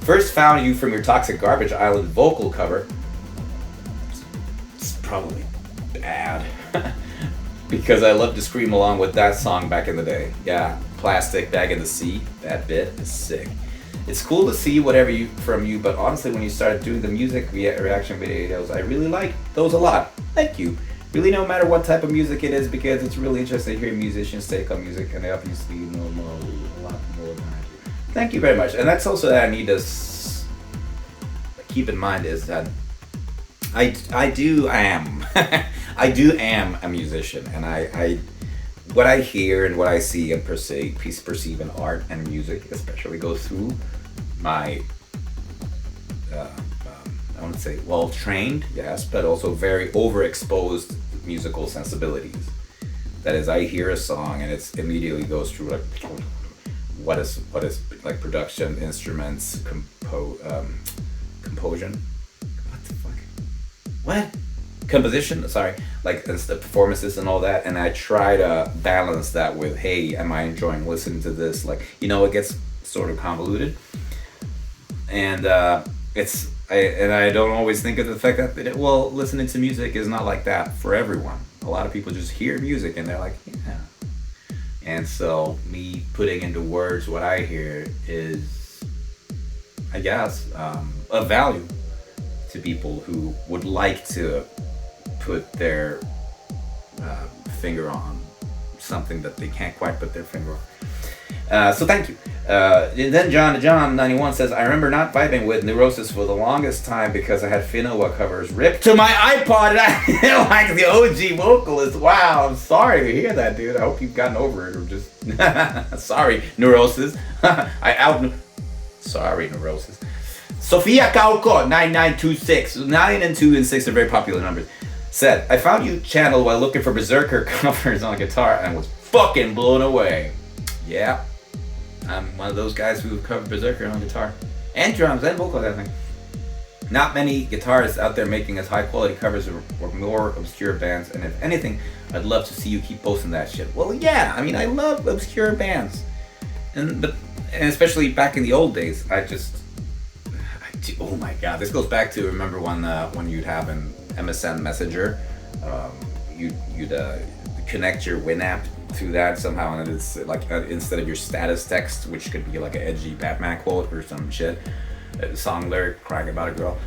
First found you from your Toxic Garbage Island vocal cover. It's probably bad. Because I loved to scream along with that song back in the day. Yeah, Plastic Bag in the Sea, that bit is sick. It's cool to see whatever from you, but honestly, when you started doing the music reaction videos, I really like those a lot. Thank you. Really, no matter what type of music it is, because it's really interesting to hear musicians take on music, and they obviously know a lot more than I do. Thank you very much. And that's also that I need to keep in mind is that I am a musician, and I what I hear and what I see and perceive in art and music, especially, goes through my I want to say well-trained, yes, but also very overexposed musical sensibilities. That is, I hear a song and it immediately goes through like what is like production, instruments, composition. What the fuck? What? Composition, sorry, like the performances and all that, and I try to balance that with, hey, am I enjoying listening to this? Like, it gets sort of convoluted, and I don't always think of the fact that listening to music is not like that for everyone. A lot of people just hear music and they're like, yeah. And so me putting into words what I hear is, I guess, of value to people who would like to put their finger on something that they can't quite put their finger on. So thank you. And then John91 says, I remember not vibing with Neurosis for the longest time because I had FINOWA covers ripped to my iPod and I didn't like the OG vocalist. Wow, I'm sorry to hear that, dude. I hope you've gotten over it or just... Sorry, Neurosis. Sorry, Neurosis. Sophia Kauko, 9926. 9 and 2 and 6 are very popular numbers. Said, I found you channel while looking for Berserker covers on guitar and was fucking blown away. Yeah, I'm one of those guys who covered Berserker on guitar. And drums and vocals, I think. Not many guitarists out there making as high quality covers or more obscure bands, and if anything, I'd love to see you keep posting that shit. Well, yeah, I mean, I love obscure bands. And especially back in the old days, oh my god, this goes back to, remember when you'd have an MSN Messenger, you'd connect your Winamp to that somehow, and it's like instead of your status text, which could be like an edgy Batman quote or some shit, a song lyric crying about a girl,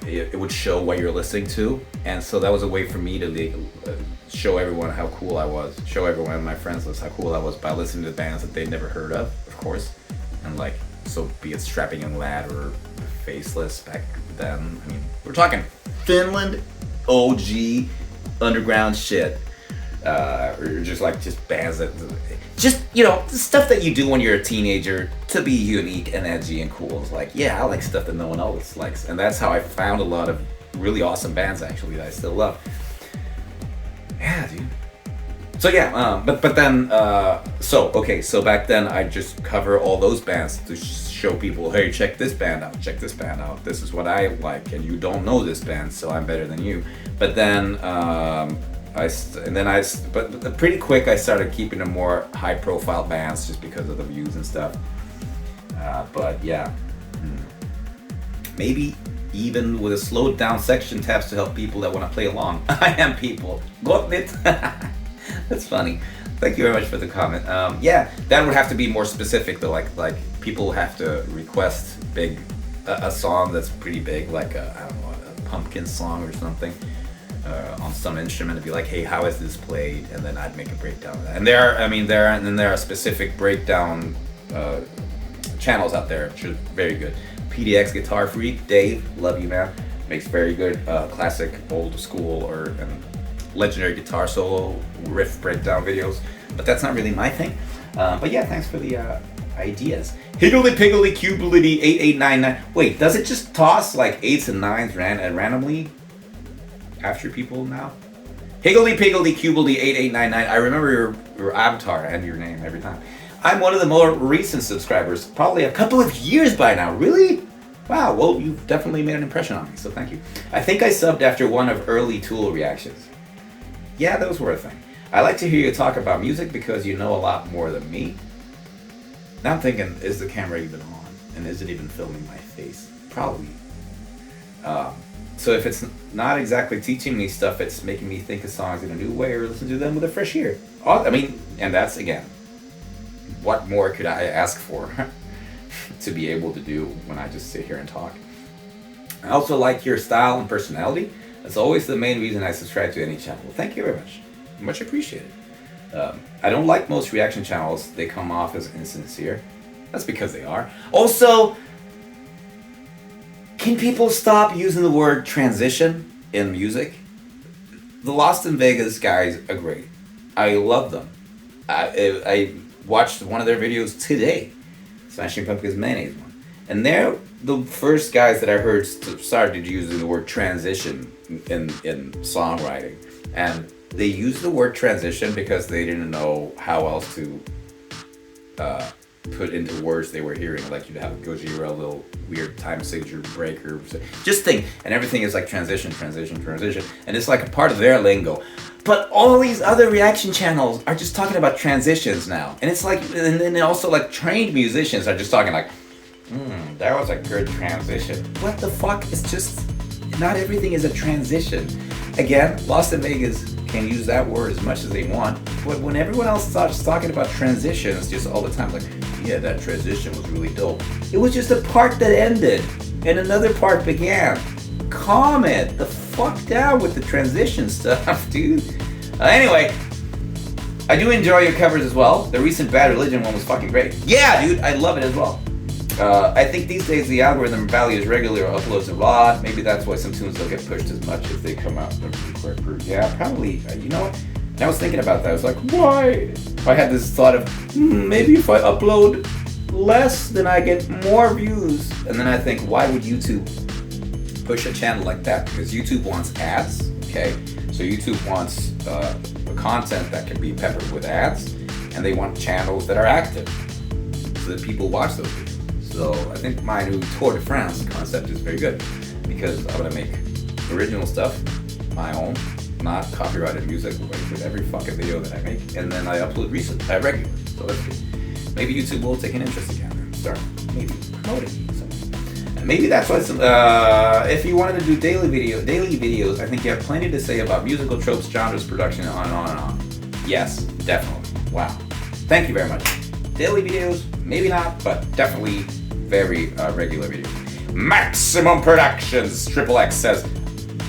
it would show what you're listening to, and so that was a way for me to show everyone how cool I was, show everyone on my friends list how cool I was by listening to bands that they'd never heard of course, and like, so be it Strapping Young Lad or Faceless back then. I mean, we're talking Finland OG underground shit, or just bands that just, you know, stuff that you do when you're a teenager to be unique and edgy and cool. It's like, yeah, I like stuff that no one else likes, and that's how I found a lot of really awesome bands actually that I still love. Yeah, dude. So yeah, but then so back then I'd just cover all those bands to show people, hey, check this band out, this is what I like, and you don't know this band, so I'm better than you. But then but pretty quick I started keeping the more high profile bands just because of the views and stuff. But yeah, maybe even with a slowed down section tabs to help people that want to play along. I am people. Got it? That's funny. Thank you very much for the comment. Yeah, that would have to be more specific though. Like people have to request a song that's pretty big, like I don't know, a Pumpkin song or something, on some instrument, and be like, hey, how is this played? And then I'd make a breakdown of that. And there are specific breakdown channels out there, which are very good. PDX Guitar Freak, Dave, love you, man. Makes very good classic, old school, or legendary guitar solo riff breakdown videos, but that's not really my thing. But yeah, thanks for the ideas. Higgledy Piggledy Cubelity 8899. Wait, does it just toss like 8s and 9s randomly after people now? Higgledy Piggledy Cubelity 8899. I remember your avatar and your name every time. I'm one of the more recent subscribers, probably a couple of years by now. Really? Wow, well, you've definitely made an impression on me, so thank you. I think I subbed after one of early Tool reactions. Yeah, those were a thing. I like to hear you talk about music because you know a lot more than me. Now I'm thinking, is the camera even on? And is it even filming my face? Probably. So if it's not exactly teaching me stuff, it's making me think of songs in a new way or listen to them with a fresh ear. I mean, and that's, again, what more could I ask for to be able to do when I just sit here and talk? I also like your style and personality. That's always the main reason I subscribe to any channel. Well, thank you very much. Much appreciated. I don't like most reaction channels. They come off as insincere. That's because they are. Also, can people stop using the word transition in music? The Lost in Vegas guys are great. I love them. I watched one of their videos today, Smashing Pumpkins Mayonnaise one. And they're the first guys that I heard started using the word transition in songwriting. And they used the word transition because they didn't know how else to put into words they were hearing. Like you'd have a Gojira, a little weird time signature breaker, just think, and everything is like transition. And it's like a part of their lingo. But all these other reaction channels are just talking about transitions now. And it's like, and then also like trained musicians are just talking like, that was a good transition. What the fuck? It's just, not everything is a transition. Again, Lost in Vegas can use that word as much as they want, but when everyone else starts talking about transitions just all the time, like, yeah, that transition was really dope. It was just a part that ended, and another part began. calm it the fuck down with the transition stuff, dude. Anyway, I do enjoy your covers as well. The recent Bad Religion one was fucking great. Yeah, dude, I love it as well. I think these days the algorithm values regular uploads a lot. Maybe that's why some tunes don't get pushed as much if they come out. Yeah, probably. You know what? And I was thinking about that. I was like, why? I had this thought of, maybe if I upload less, then I get more views. And then I think, why would YouTube push a channel like that? Because YouTube wants ads, okay? So YouTube wants the content that can be peppered with ads, and they want channels that are active so that people watch those videos. So I think my new Tour de France concept is very good because I'm gonna make original stuff, my own, not copyrighted music with every fucking video that I make, and then I upload regularly. So that's good. Maybe YouTube will take an interest again and start maybe promoting something. And maybe that's why if you wanted to do daily videos, I think you have plenty to say about musical tropes, genres, production, on and on and on. Yes, definitely. Wow. Thank you very much. Daily videos, maybe not, but definitely very regular videos. Maximum Productions, Triple X says,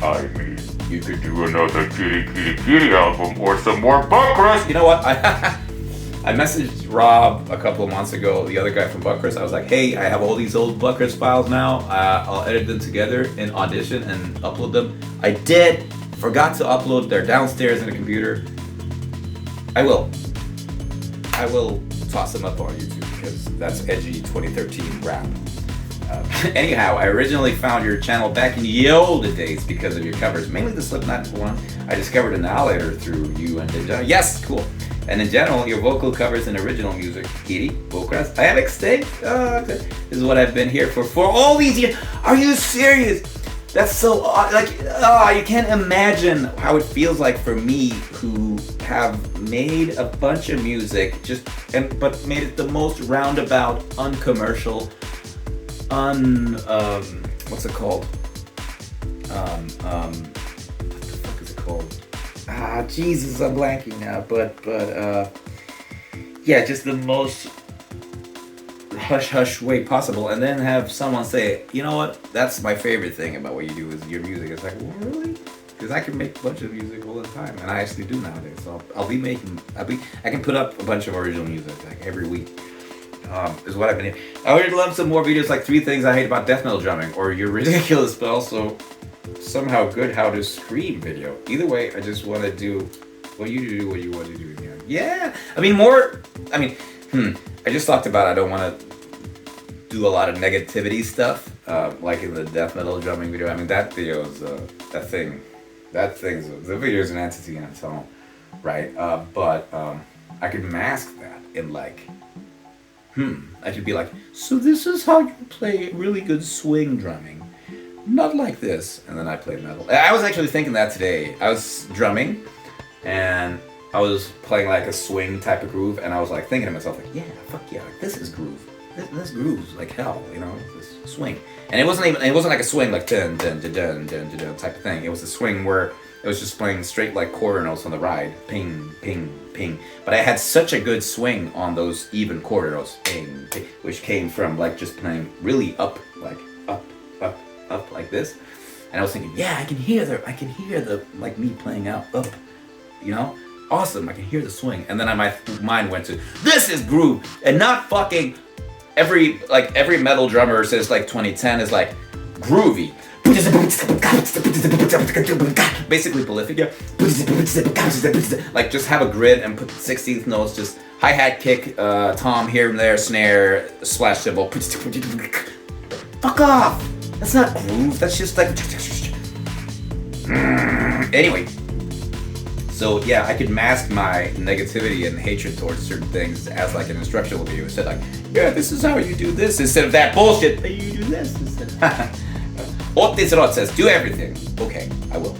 I mean, you could do another Kitty album or some more Buckrest. You know what? I messaged Rob a couple of months ago, the other guy from Buckrest. I was like, hey, I have all these old Buckrest files now. I'll edit them together in Audition and upload them. I did. Forgot to upload. They're downstairs in the computer. I will toss them up on YouTube because that's edgy 2013 rap. Anyhow, I originally found your channel back in the old days because of your covers, mainly the Slipknot one. I discovered Annihilator through you and Ninja. Yes, cool. And in general, your vocal covers and original music. Kitty, Buckrest, I am extinct. This is what I've been here for all these years. Are you serious? That's so odd. Like, you can't imagine how it feels like for me who have made a bunch of music, but made it the most roundabout, uncommercial, what's it called? What the fuck is it called? Jesus, I'm blanking now. But yeah, just the most hush way possible, and then have someone say, you know what, that's my favorite thing about what you do is your music. It's like, well, really? Because I can make a bunch of music all the time, and I actually do nowadays. So I can put up a bunch of original music like every week. Is what I've been. I would love some more videos like 3 things I hate about death metal drumming, or your ridiculous but also somehow good how to scream video. Either way, I just want to do what you want to do again. Yeah, I just talked about I don't want to do a lot of negativity stuff, like in the death metal drumming video. I mean, that video is the video is an entity on its own, right? But I could mask that in like, I could be like, so this is how you play really good swing drumming, not like this, and then I play metal. I was actually thinking that today. I was drumming, and I was playing like a swing type of groove, and I was like thinking to myself, like, yeah, fuck yeah, like, this is groove. This grooves like hell, you know, this swing. And it wasn't like a swing like dun dun dun dun dun dun dun type of thing. It was a swing where it was just playing straight like quarter notes on the ride, ping, ping, ping. But I had such a good swing on those even quarter notes, ping, ping, which came from like just playing really up, like up, up, up like this. And I was thinking, yeah, I can hear the like me playing out up, you know. Awesome, I can hear the swing. And then my mind went to, this is groove, and not fucking every metal drummer says like 2010 is like groovy. Basically prolific, yeah. Like just have a grid and put 16th notes, just hi-hat, kick, tom here and there, snare, splash cymbal. Fuck off! That's not groove, that's just like... Anyway. So yeah, I could mask my negativity and hatred towards certain things as like an instructional video. Instead, like, yeah, this is how you do this, instead of that bullshit. You do this instead. Otisrot says, do everything. Okay, I will.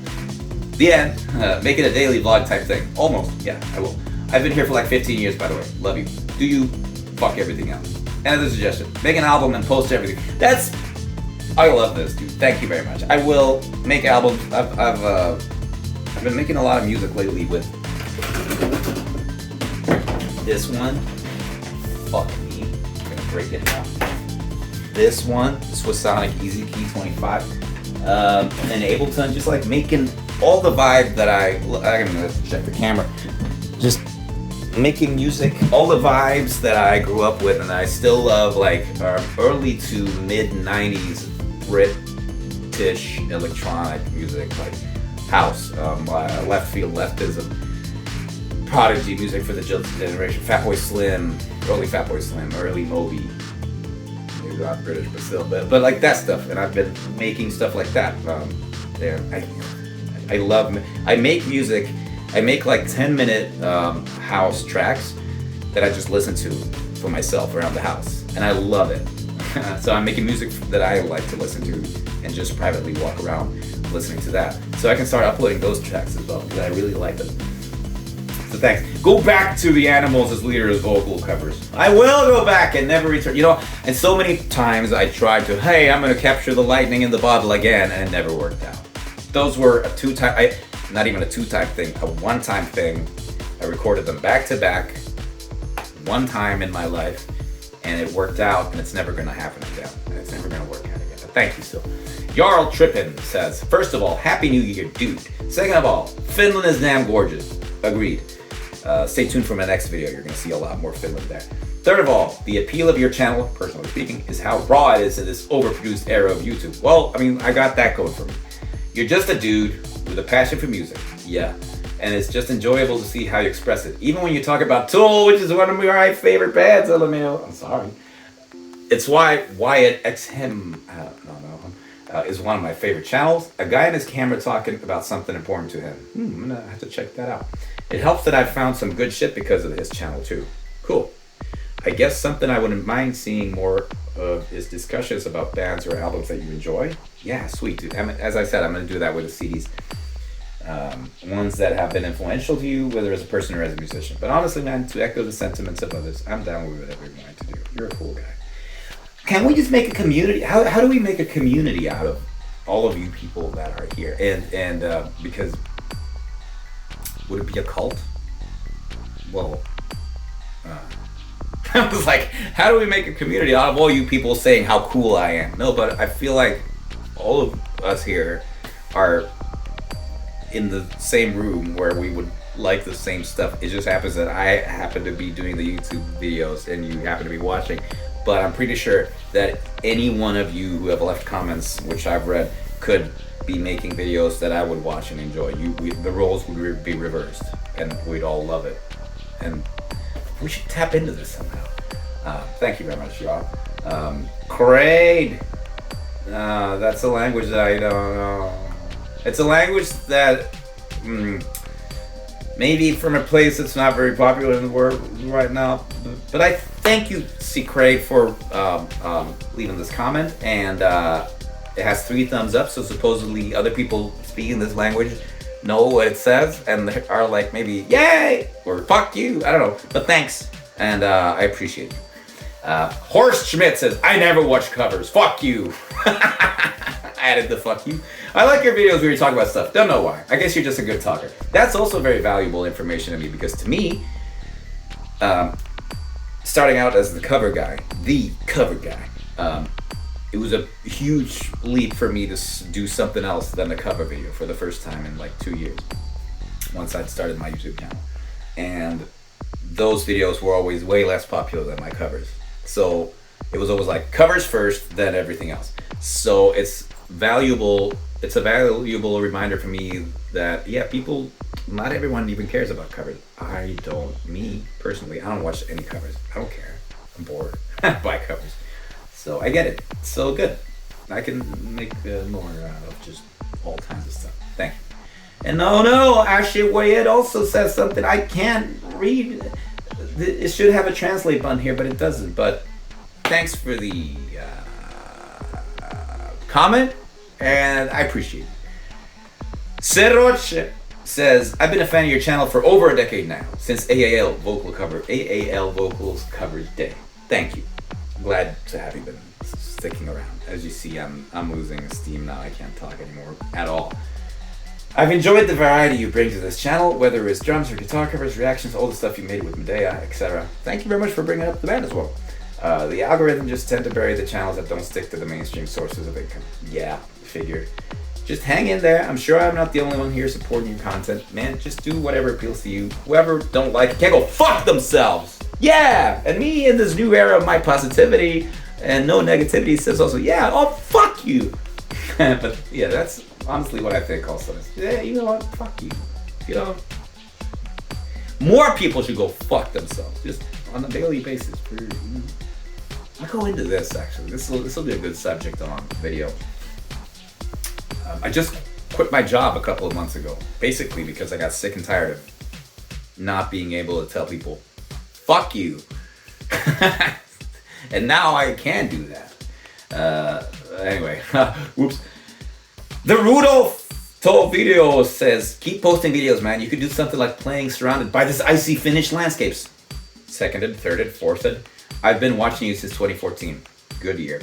The end. Make it a daily vlog type thing. Almost. Yeah, I will. I've been here for like 15 years, by the way. Love you. Do you fuck everything else? Another suggestion. Make an album and post everything. I love this, dude. Thank you very much. I will make albums. I've been making a lot of music lately with this one. Fuck me. I'm gonna break it now. This one, Swissonic Easy Key 25. in Ableton, just like making all the vibe that I'm gonna check the camera, just making music, all the vibes that I grew up with and I still love, like early to mid 90s British electronic music, like house, left field leftism, Prodigy music for the generation, Fatboy Slim, early Fatboy Slim, early Moby. Maybe not British, but still, but like that stuff. And I've been making stuff like that. I love. I make music. I make like 10-minute house tracks that I just listen to for myself around the house, and I love it. So I'm making music that I like to listen to, and just privately walk around listening to that. So I can start uploading those tracks as well because I really like them. So thanks. Go back to the Animals as Leaders vocal covers. I will go back and never return. You know, and so many times I tried to, hey, I'm gonna capture the lightning in the bottle again, and it never worked out. Those were a two-time, not even a two-time thing, a one-time thing. I recorded them back to back, one time in my life, and it worked out, and it's never gonna happen again. And it's never gonna work out again. But thank you still. Jarl Trippin says, first of all, Happy New Year, dude. Second of all, Finland is damn gorgeous. Agreed. Stay tuned for my next video. You're going to see a lot more Finland there. Third of all, the appeal of your channel, personally speaking, is how raw it is in this overproduced era of YouTube. Well, I mean, I got that going for me. You're just a dude with a passion for music. Yeah. And it's just enjoyable to see how you express it. Even when you talk about Tool, which is one of my favorite bands, LMAO. I'm sorry. It's why Wyatt XM, is one of my favorite channels. A guy in his camera talking about something important to him. I'm gonna have to check that out. It helps that I've found some good shit because of his channel too. Cool. I guess something I wouldn't mind seeing more of is discussions about bands or albums that you enjoy. Yeah, sweet, dude. As I said, I'm gonna do that with the CDs. Ones that have been influential to you, whether as a person or as a musician. But honestly, man, to echo the sentiments of others, I'm down with whatever you want to do. You're a cool guy. Can we just make a community? How do we make a community out of all of you people that are here? And because would it be a cult? Well, I was like, how do we make a community out of all you people saying how cool I am? No, but I feel like all of us here are in the same room where we would like the same stuff. It just happens that I happen to be doing the YouTube videos and you happen to be watching. But I'm pretty sure that any one of you who have left comments, which I've read, could be making videos that I would watch and enjoy. The roles would be reversed, and we'd all love it. And we should tap into this somehow. Thank you very much, y'all. Craig. That's a language that I don't know. It's a language that maybe from a place that's not very popular in the world right now. But I thank you, C. Craig, for leaving this comment. And it has 3 thumbs up, so supposedly other people speaking this language know what it says and are like maybe, yay, or fuck you, I don't know. But thanks, and I appreciate you. Horst Schmidt says, I never watch covers, fuck you. I added the fuck you. I like your videos where you talk about stuff. Don't know why. I guess you're just a good talker. That's also very valuable information to me because to me, starting out as the cover guy, it was a huge leap for me to do something else than a cover video for the first time in like 2 years. Once I'd started my YouTube channel. And those videos were always way less popular than my covers. So it was always like covers first, then everything else. So it's a valuable reminder for me that, yeah, people, not everyone even cares about covers. Me personally, I don't watch any covers. I don't care. I'm bored by covers. So I get it. It's so good. I can make more of just all kinds of stuff. Thank you. And no, Ashley Wyatt also says something I can't read. It should have a translate button here, but it doesn't. But thanks for the comment, and I appreciate it. Seroch says, I've been a fan of your channel for over a decade now, since AAL Vocals Coverage Day. Thank you. Glad to have you been sticking around. As you see, I'm losing steam now. I can't talk anymore at all. I've enjoyed the variety you bring to this channel, whether it's drums or guitar covers, reactions, all the stuff you made with Medea, etc. Thank you very much for bringing up the band as well. The algorithm just tend to bury the channels that don't stick to the mainstream sources of income. Yeah, figure. Just hang in there. I'm sure I'm not the only one here supporting your content. Man, just do whatever appeals to you. Whoever don't like it can go fuck themselves. Yeah! And me in this new era of my positivity and no negativity says also, yeah, oh, fuck you. But yeah, that's honestly what I think also. Yeah, you know what? Fuck you. You know? More people should go fuck themselves. Just on a daily basis. I'll go into this actually. This will be a good subject on video. I just quit my job a couple of months ago, basically because I got sick and tired of not being able to tell people, fuck you. And now I can do that. Anyway, whoops. The Rudolph Told Video says, keep posting videos, man. You could do something like playing surrounded by this icy Finnish landscapes. Seconded, thirded, fourthed. I've been watching you since 2014. Good year.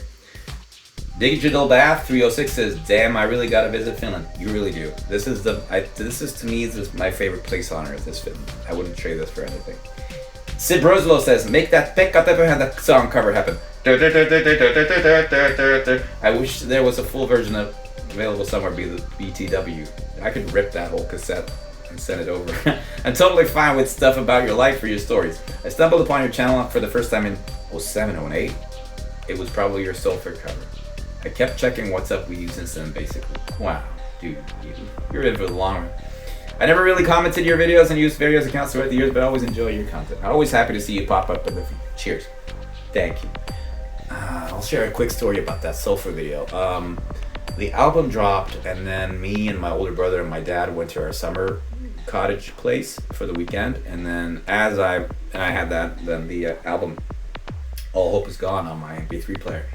Digital Bath 306 says, damn, I really gotta visit Finland. You really do. This is to me my favorite place on earth is Finland. I wouldn't trade this for anything. Sid Broslow says, make that Pekka Tepehäntä song cover happen. I wish there was a full version of available somewhere be the BTW. I could rip that whole cassette and send it over. I'm totally fine with stuff about your life or your stories. I stumbled upon your channel for the first time in 07, 08. It was probably your Sulfur cover. I kept checking what's up with you since then, basically. Wow, dude, you're in for the long run. I never really commented your videos and used various accounts throughout the years, but I always enjoy your content. I'm always happy to see you pop up in the feed. Cheers. Thank you. I'll share a quick story about that Sulfur video. The album dropped, and then me and my older brother and my dad went to our summer cottage place for the weekend, and then I had that, then the album All Hope Is Gone on my MP3 player.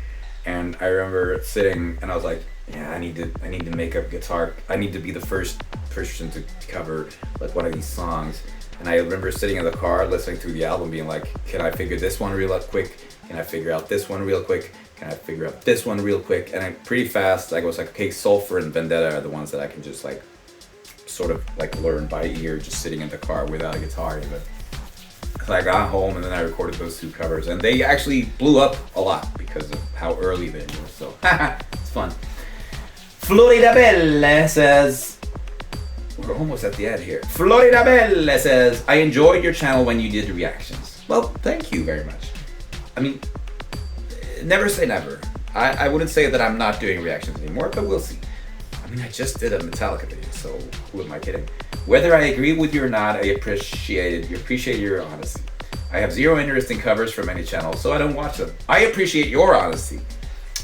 And I remember sitting, and I was like, "Yeah, I need to make a guitar. I need to be the first person to cover like one of these songs." And I remember sitting in the car listening to the album, being like, "Can I figure this one real quick? Can I figure out this one real quick? Can I figure out this one real quick?" And I pretty fast, I was like, "Okay, Sulfur and Vendetta are the ones that I can just like, sort of like learn by ear, just sitting in the car without a guitar even." So I got home and then I recorded those two covers, and they actually blew up a lot because of how early they were. So it's fun. Florida Belle says, we're almost at the end here. Florida Belle says, I enjoyed your channel when you did reactions. Well, thank you very much. I mean, never say never. I wouldn't say that I'm not doing reactions anymore, but we'll see. I mean, I just did a Metallica video, so who am I kidding? Whether I agree with you or not, I appreciate your honesty. I have zero interest in covers from any channel, so I don't watch them. I appreciate your honesty.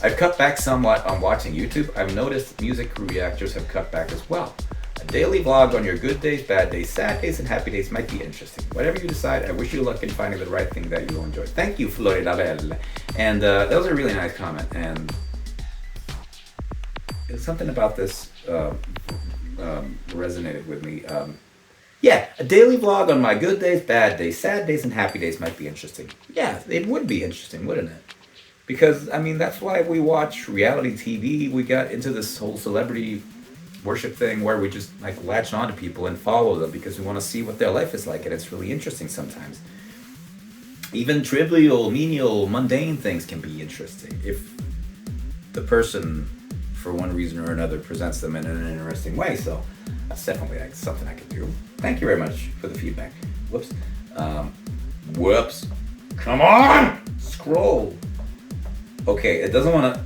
I've cut back somewhat on watching YouTube. I've noticed music reactors have cut back as well. A daily vlog on your good days, bad days, sad days, and happy days might be interesting. Whatever you decide, I wish you luck in finding the right thing that you will enjoy. Thank you, Florida Belle. And that was a really nice comment. And something about this resonated with me. Yeah, a daily vlog on my good days, bad days, sad days, and happy days might be interesting. Yeah, it would be interesting, wouldn't it? Because, I mean, that's why we watch reality TV. We got into this whole celebrity worship thing where we just like latch on to people and follow them because we want to see what their life is like, and it's really interesting sometimes. Even trivial, menial, mundane things can be interesting if the person, for one reason or another, presents them in an interesting way. So that's definitely like something I can do. Thank you very much for the feedback. Whoops. Whoops. Come on! Scroll. Okay, it doesn't want to...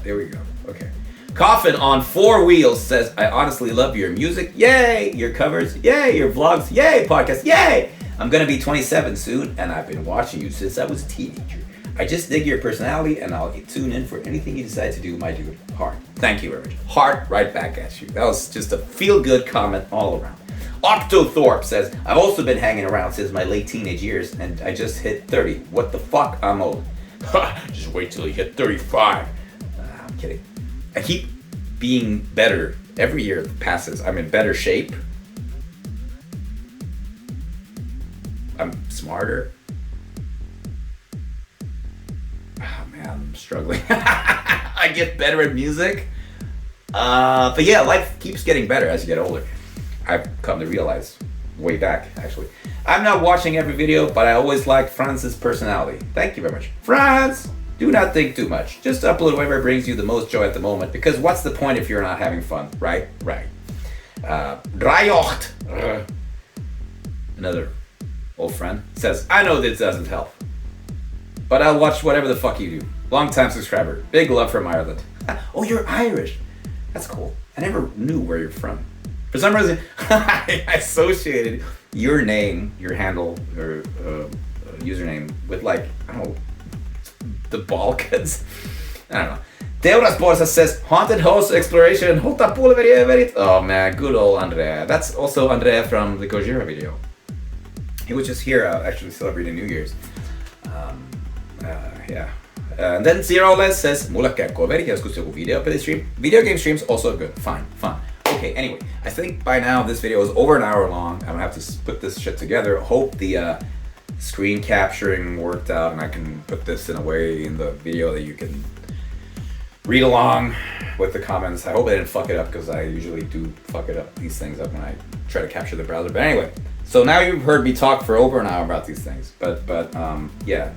There we go. Okay. Coffin on 4 Wheels says, I honestly love your music. Yay! Your covers. Yay! Your vlogs. Yay! Podcasts. Yay! I'm gonna be 27 soon, and I've been watching you since I was a teenager. I just dig your personality, and I'll tune in for anything you decide to do, my dude. Heart. Thank you very much. Heart right back at you. That was just a feel-good comment all around. Octothorpe says, I've also been hanging around since my late teenage years, and I just hit 30. What the fuck? I'm old. Just wait till you hit 35. I'm kidding. I keep being better every year that passes. I'm in better shape. I'm smarter. Oh man, I'm struggling. I get better at music. But yeah, life keeps getting better as you get older. I've come to realize way back, actually. I'm not watching every video, but I always liked Franz's personality. Thank you very much. Franz! Do not think too much. Just upload whatever brings you the most joy at the moment, because what's the point if you're not having fun, right? Right. Drajocht, another old friend, says, I know this doesn't help, but I'll watch whatever the fuck you do. Long time subscriber. Big love from Ireland. Oh, you're Irish. That's cool. I never knew where you're from. For some reason, I associated your name, your handle, or username with, like, I don't know, the Balkans. I don't know. Deuras Borsa says, Haunted House Exploration, oh man, good old Andrea. That's also Andrea from the Gojira video. He was just here actually celebrating New Year's. Yeah. And then Zero Less says, Mula Kekko, very video stream. Video game streams also good. Fine, fun. Okay, anyway, I think by now this video is over an hour long. I'm gonna have to put this shit together. Hope the screen capturing worked out and I can put this in a way in the video that you can read along with the comments. I hope I didn't fuck it up, because I usually do fuck these things up when I try to capture the browser. But anyway, so now you've heard me talk for over an hour about these things. Yeah.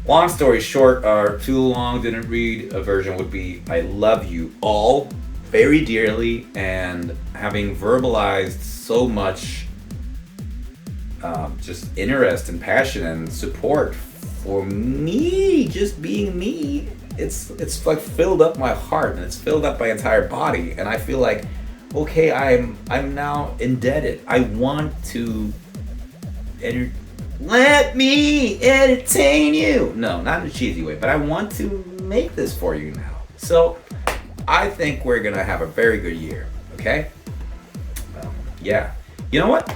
Long story short, or too long didn't read a version would be, I love you all very dearly, and having verbalized so much just interest and passion and support for me just being me, it's like filled up my heart, and it's filled up my entire body, and I feel like, okay, I'm now indebted. I want to let me entertain you. No, not in a cheesy way, but I want to make this for you now. So I think we're gonna have a very good year. Okay. Yeah. You know what?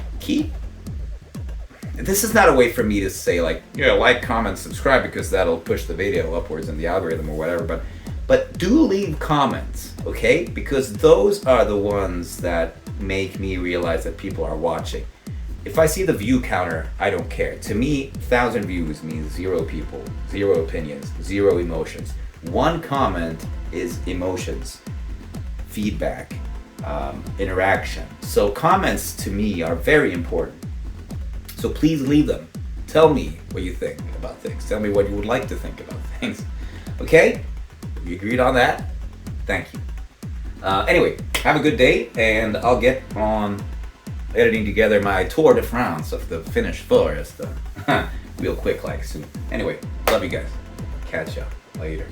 This is not a way for me to say, like, like, comment, subscribe, because that'll push the video upwards in the algorithm or whatever, but do leave comments, okay? Because those are the ones that make me realize that people are watching. If I see the view counter, I don't care. To me, 1,000 views means 0 people, 0 opinions, 0 emotions. 1 comment is emotions, feedback, interaction. So comments to me are very important. So please leave them. Tell me what you think about things. Tell me what you would like to think about things. Okay? We agreed on that? Thank you. Anyway, have a good day, and I'll get on editing together my Tour de France of the Finnish forest real quick, like soon. Anyway, love you guys. Catch ya later.